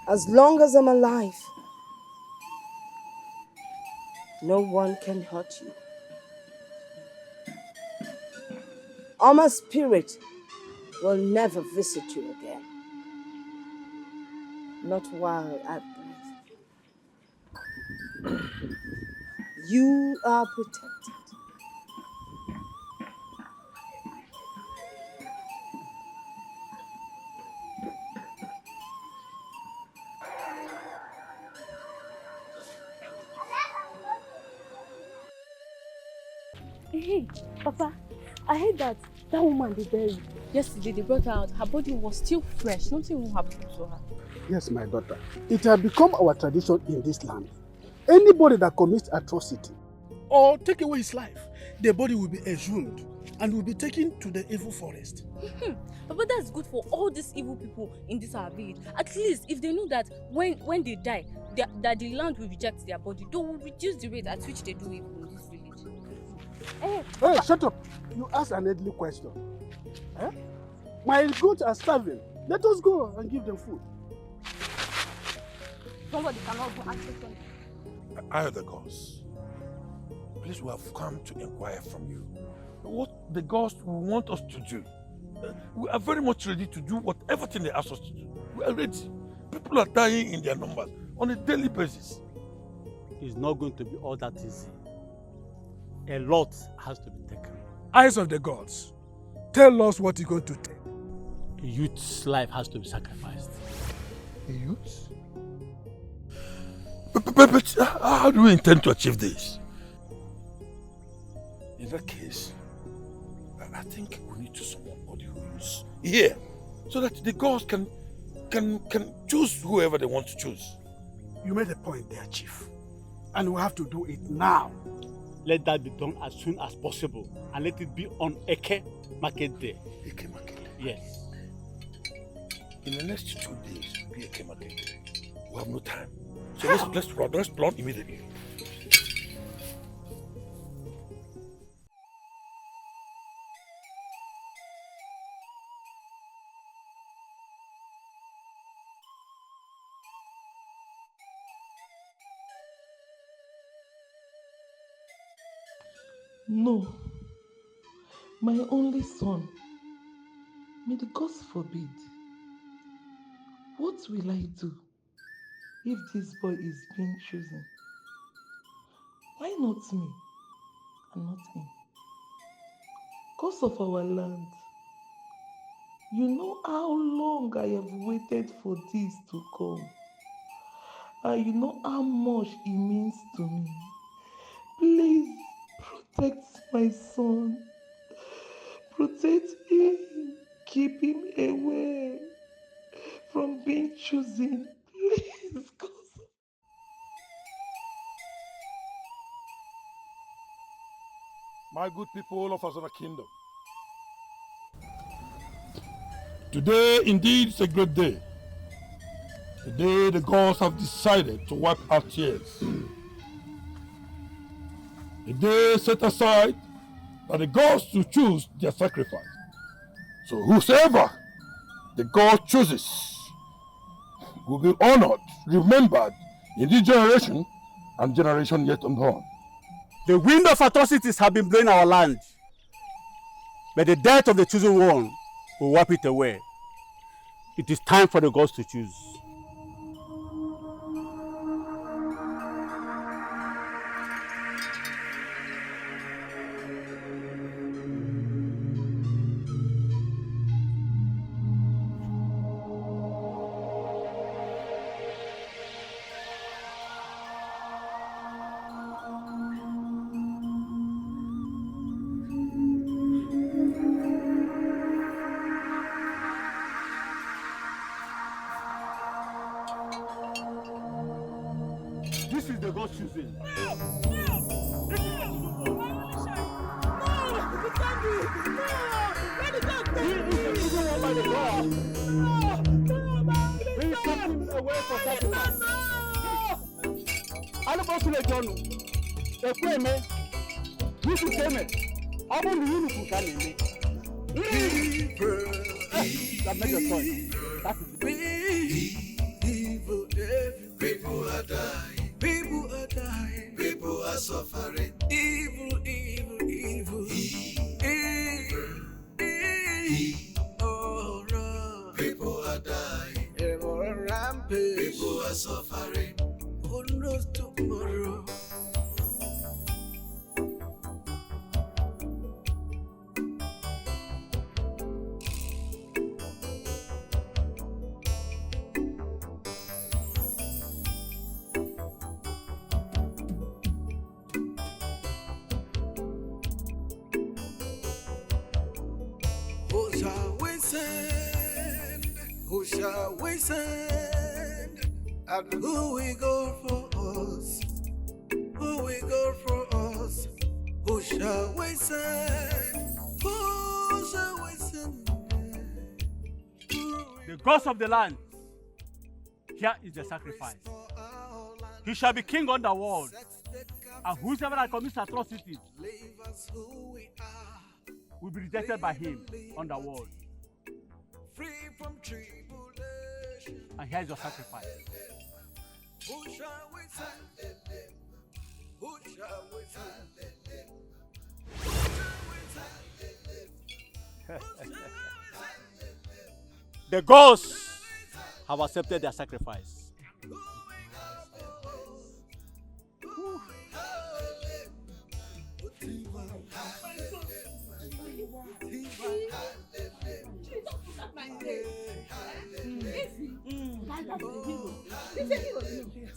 As long as I'm alive, no one can hurt you. Oma's spirit will never visit you again. Not while I breathe. You are protected. Hey, Papa, I heard that woman they buried. Yesterday they brought her out. Her body was still fresh. Nothing will happen to her. Yes, my daughter. It has become our tradition in this land. Anybody that commits atrocity or take away his life, the body will be exhumed and will be taken to the evil forest. But that's good for all these evil people in this our village. At least if they know that when they die, that the land will reject their body, they will reduce the rate at which they do evil in this village. Hey, shut up! You ask an deadly question. Eh? My goats are starving. Let us go and give them food. Somebody cannot go ask questions. I are the gods. Please, we have come to inquire from you what the gods will want us to do. We are very much ready to do whatever thing they ask us to do. We are ready. People are dying in their numbers on a daily basis. It's not going to be all that easy. A lot has to be taken. Eyes of the gods, tell us what you're going to take. A youth's life has to be sacrificed. A youth? But how do we intend to achieve this? In that case, I think we need to summon body who's here so that the gods can choose whoever they want to choose. You made a point there, Chief. And we have to do it now. Let that be done as soon as possible and let it be on Eke Market Day. Eke Market Day? Yes. In the next 2 days will be Eke Market Day. We have no time. So let's plan immediately. No, my only son, may the gods forbid. What will I do if this boy is being chosen? Why not me and not him? Because of our land. You know how long I have waited for this to come. And you know how much it means to me. Please protect my son. Protect him. Keep him away from being chosen. Please, God. My good people of Azana Kingdom, today indeed is a great day. The day the gods have decided to wipe our tears. A day set aside by the gods to choose their sacrifice. So whosoever the God chooses will be honored, remembered in this generation and generation yet unborn. The wind of atrocities have been blowing our land, but the death of the chosen one will wipe it away. It is time for the gods to choose. This is the God's choosing. People are dying. People are dying. People are suffering. Evil, evil, evil. Oh, no. People are dying. People are rampant. People are suffering. Who knows tomorrow? shall we send? And who will go for us? Who will go for us? Who shall we send? Who shall we send? The gods of the land, here is the sacrifice. He shall be king on the world, and whosoever that commits atrocities will be rejected by him on the world. And here is your sacrifice. Who shall we send? Who shall we send? The gods have accepted their sacrifice.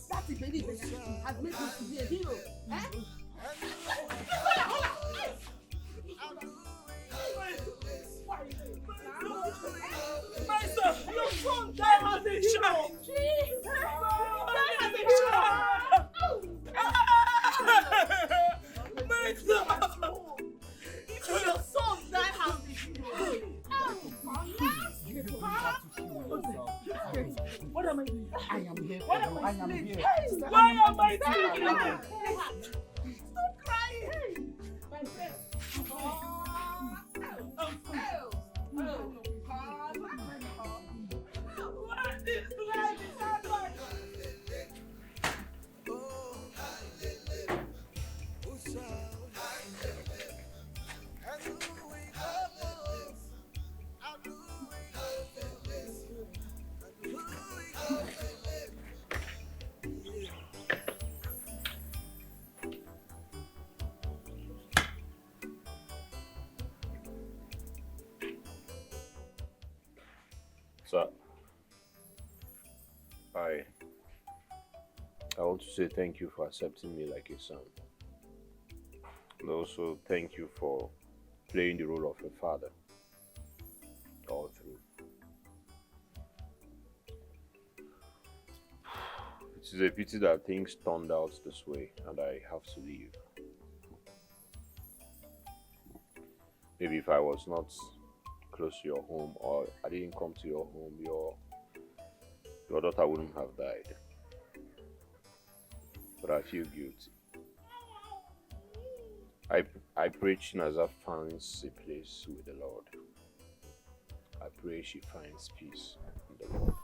That is very has made us to be a hero. Master, your son died as a hero. Died as a hero. Master, your son died as a hero. What am I doing? I am here. What am I am here. Why am I doing it? Stop crying. My friend. What is life? Sir, I want to say thank you for accepting me like a son. And also thank you for playing the role of a father all through. It is a pity that things turned out this way and I have to leave. Maybe if I was not close to your home, or I didn't come to your home, your daughter wouldn't have died. But I feel guilty. I pray Chinaza finds a place with the Lord. I pray she finds peace in the Lord.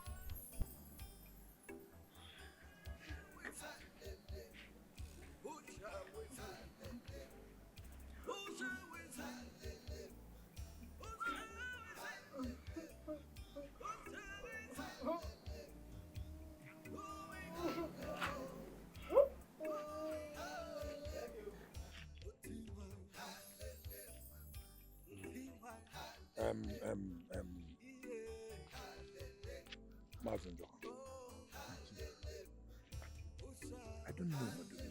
I don't know what to do.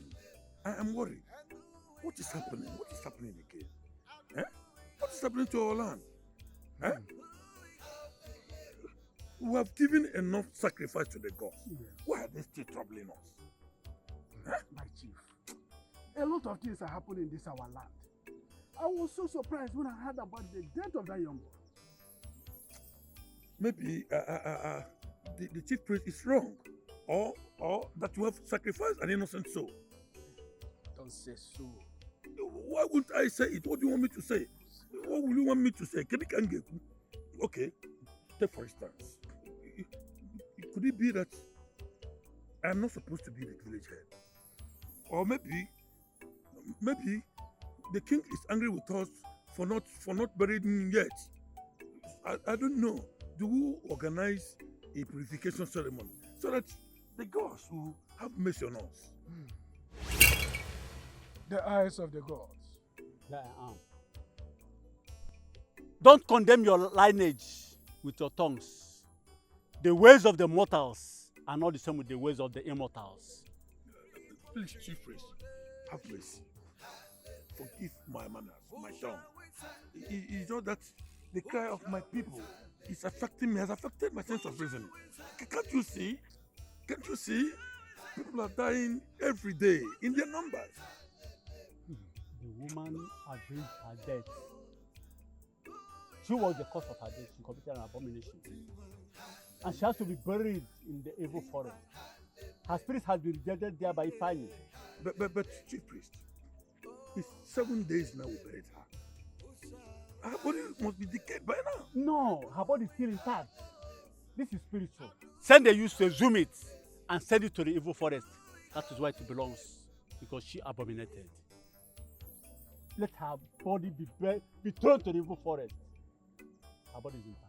I am worried. What is happening? What is happening again? Eh? What is happening to our land? Eh? We have given enough sacrifice to the gods. Why are they still troubling us? Eh? My chief, a lot of things are happening in this our land. I was so surprised when I heard about the death of that young boy. Maybe the chief priest is wrong, or that you have sacrificed an innocent soul. Don't say so. Why wouldn't I say it? What do you want me to say? What will you want me to say? Okay, take for instance. Could it be that I'm not supposed to be the village head? Or maybe the king is angry with us for not burying him yet. I don't know. Do we organize a purification ceremony so that the gods will have mercy on us? The eyes of the gods. There I am. Don't condemn your lineage with your tongues. The ways of the mortals are not the same with the ways of the immortals. Please, chief priest, have mercy. Forgive my manners, my tongue. It's not that the cry of my people is affecting me, has affected my sense of reasoning. Can't you see? Can't you see? People are dying every day in their numbers. The woman agreed her death. She was the cause of her death. She committed an abomination. And she has to be buried in the evil forest. Her spirit has been rejected there by Ifeanyi. But Chief Priest, it's 7 days now we buried her. Her body must be decayed by now. No, her body is still intact. This is spiritual. Send the youth to exhume it and send it to the evil forest. That is where it belongs, because she abominated. Let her body be thrown to the evil forest. Her body is intact.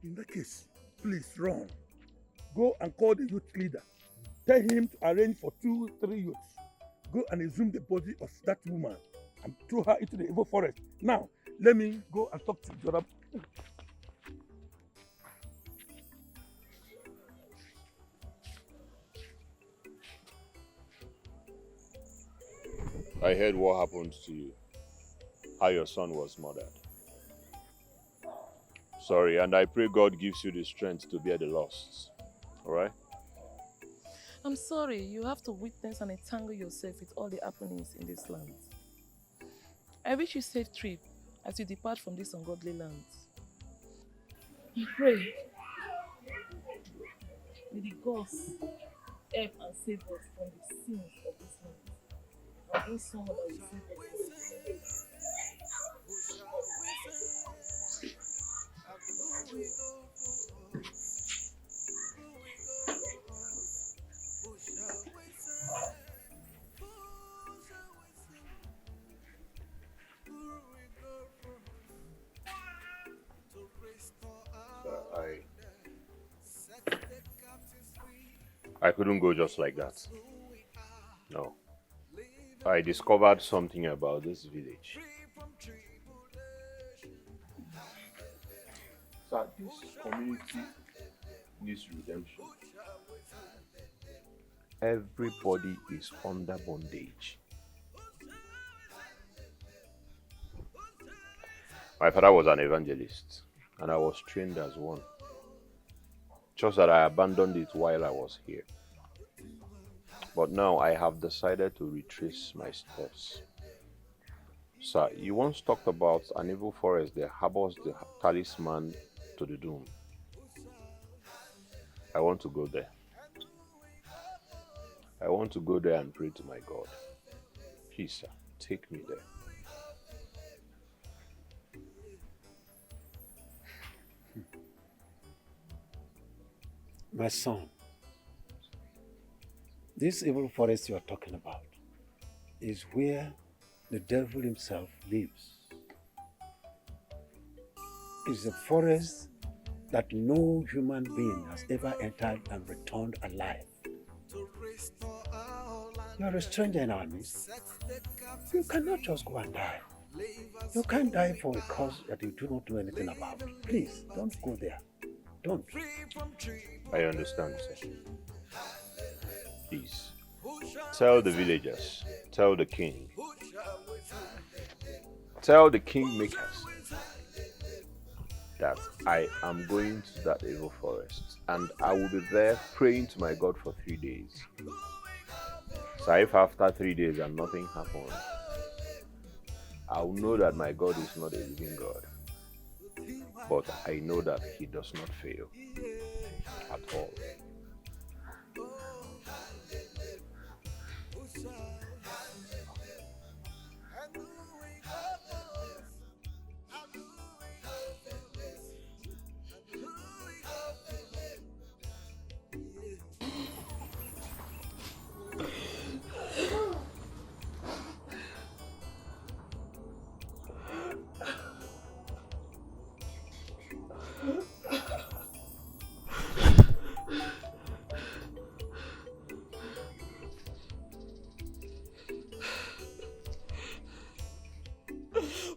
In that case, please run. Go and call the youth leader. Tell him to arrange for 2-3 youths. Go and exhume the body of that woman and throw her into the evil forest. Now, let me go and talk to the other. I heard what happened to you, how your son was murdered. Sorry, and I pray God gives you the strength to bear the loss. Alright? I'm sorry, you have to witness and entangle yourself with all the happenings in this land. I wish you safe trip as you depart from this ungodly land. I pray. May the gods help and save us from the sins of this land. And bring someone that will save us. I couldn't go just like that. No. I discovered something about this village. Sir, this community needs redemption. Everybody is under bondage. My father was an evangelist, and I was trained as one. Just that I abandoned it while I was here. But now I have decided to retrace my steps. Sir, you once talked about an evil forest that harbors the talisman to the doom. I want to go there. I want to go there and pray to my God. Please, sir, take me there. My son, this evil forest you are talking about is where the devil himself lives. It's a forest that no human being has ever entered and returned alive. You are a stranger in our midst. You cannot just go and die. You can't die for a cause that you do not know anything about. Please, don't go there. Don't. I understand, sir. Please, tell the villagers, tell the king, tell the kingmakers that I am going to that evil forest and I will be there praying to my God for 3 days. So if after 3 days and nothing happens, I will know that my God is not a living God. But I know that he does not fail at all.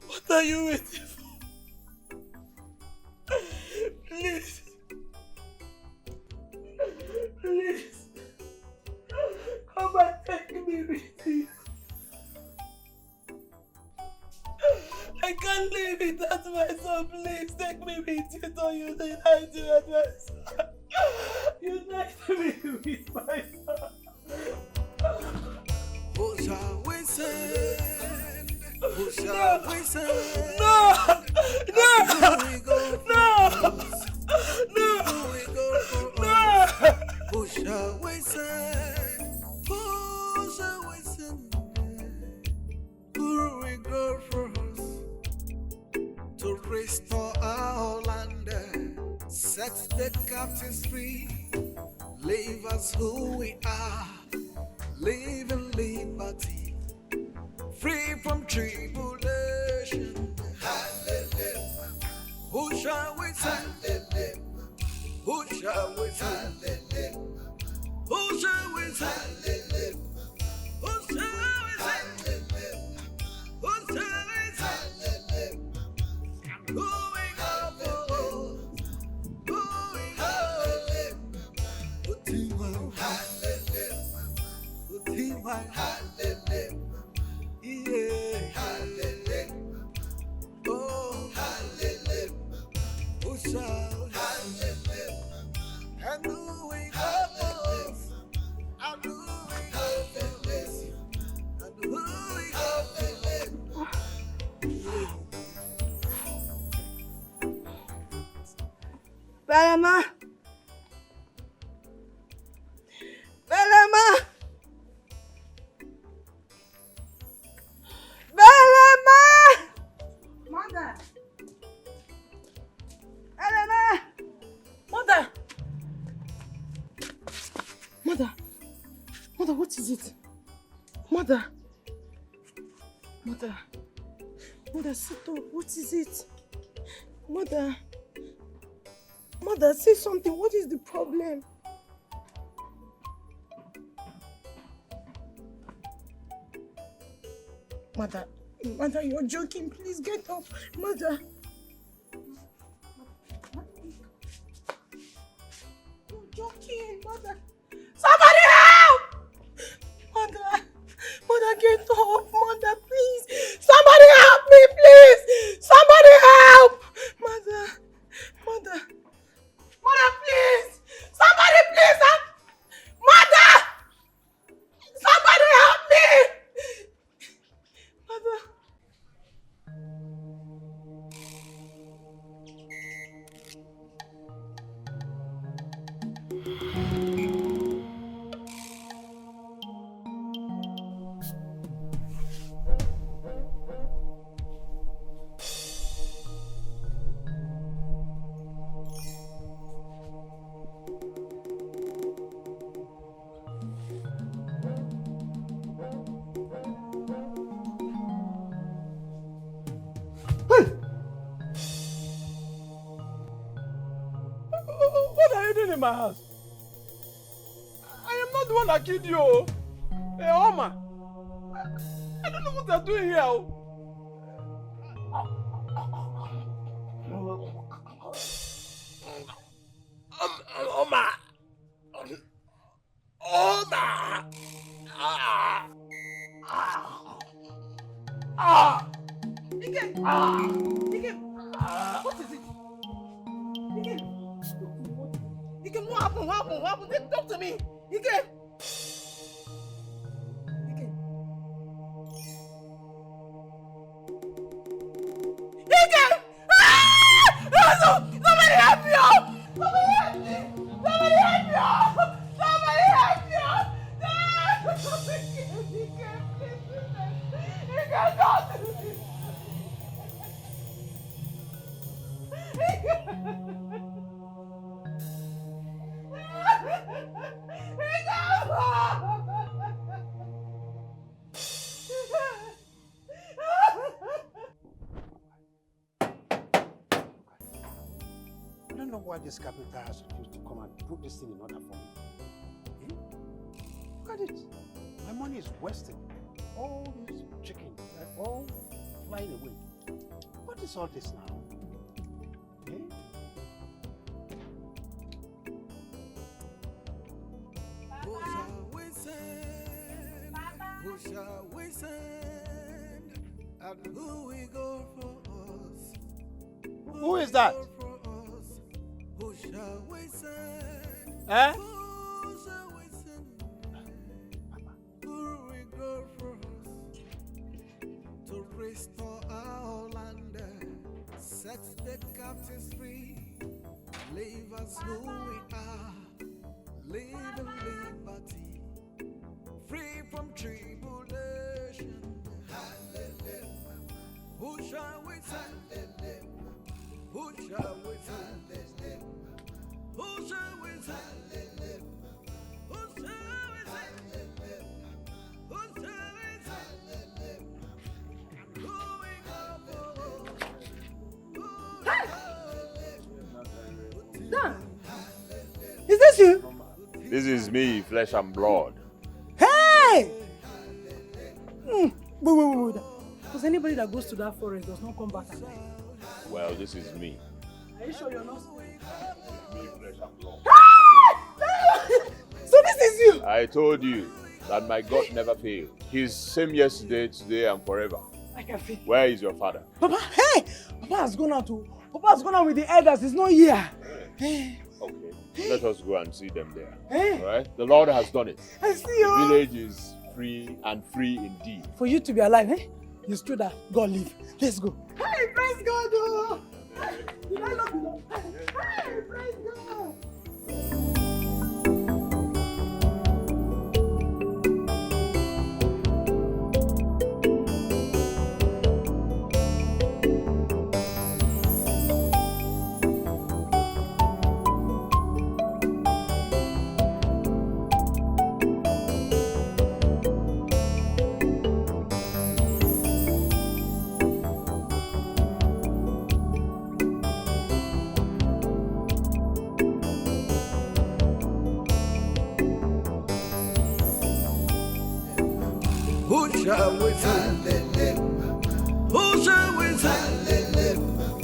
What are you waiting for? Please. Please. Come and take me with you. I I can't live without my son. Please take me with you to unite you with my son. Unite me with my son. Who shall we send? Who shall we send? No! No! Who we go for us? Who we go for us? Who shall we send? Who shall we send? Who we go for us? To restore our land, set the captives free, leave us who we are, live in liberty, free from tribulation. Hallelujah. Who shall we send? Who shall we send? Who shall we send? Who shall we send? Who shall we send? Who we go for? Who we go? Who we go? Hallelujah. Yeah. Hallelujah. Oh. Hallelujah. Who shall? Hallelujah. And who we go for? And who we go for? And who we go for? Belema! Belema! Belema! Mother! Belema! Mother! Mother! Mother, what is it? Mother! Mother! Mother, sit up. What is it? Mother! Mother, say something. What is the problem? Mother, Mother, you're joking. Please get up. Mother. You're joking, Mother. Somebody help! Mother, Mother, get up. Mother, please. Somebody help me, please. Somebody help. Mother, Mother. Mother, please! Somebody please help! Mother! Somebody help me! Mother! What are you doing in my house? I am not the one that killed you. Hey, Oma. I don't know what they're doing here. Oma. Oma. Ike! Ike! What is it? Ike! Ike, what happened? What happened? What happened? Talk to me! Ike! Ike! Ike! Ah! No! Somebody help me out! Somebody help me! Somebody help me out! Somebody help me out! No! Ike, please! Ike, don't do this! I don't know why this carpenter has refused to come and put this thing in order for me. Eh? Look at it. My money is wasted. All these chickens, they're all flying away. What is all this now? Eh? Who shall we send? Who shall we send? Who is that? Eh? To restore our land, set the captives free, leave us who we are, live in liberty, free from tribulation. Who shall we send? Who shall we send? Who shall we send? Who shall we send? Who shall we send? Dan! Is this you? This is me, flesh and blood. Hey! Wait. Because anybody that goes to that forest does not come back alive. Well, this is me. Are you sure you're not? Me, flesh and blood. So this is you? I told you that my God never failed. He's same yesterday, today, and forever. I can feel. Where is your father? Papa, hey! Papa has gone out to. Papa has gone out with the elders. He's not here. Hey. Okay, let us go and see them there. Hey. All right? The Lord has done it. I see The you. village is free and free indeed. For you to be alive, eh? You stood that God live. Let's go. Hey, praise God! Oh. Hey, did I not know? Hey, praise God! Who shall we send? Who shall we send?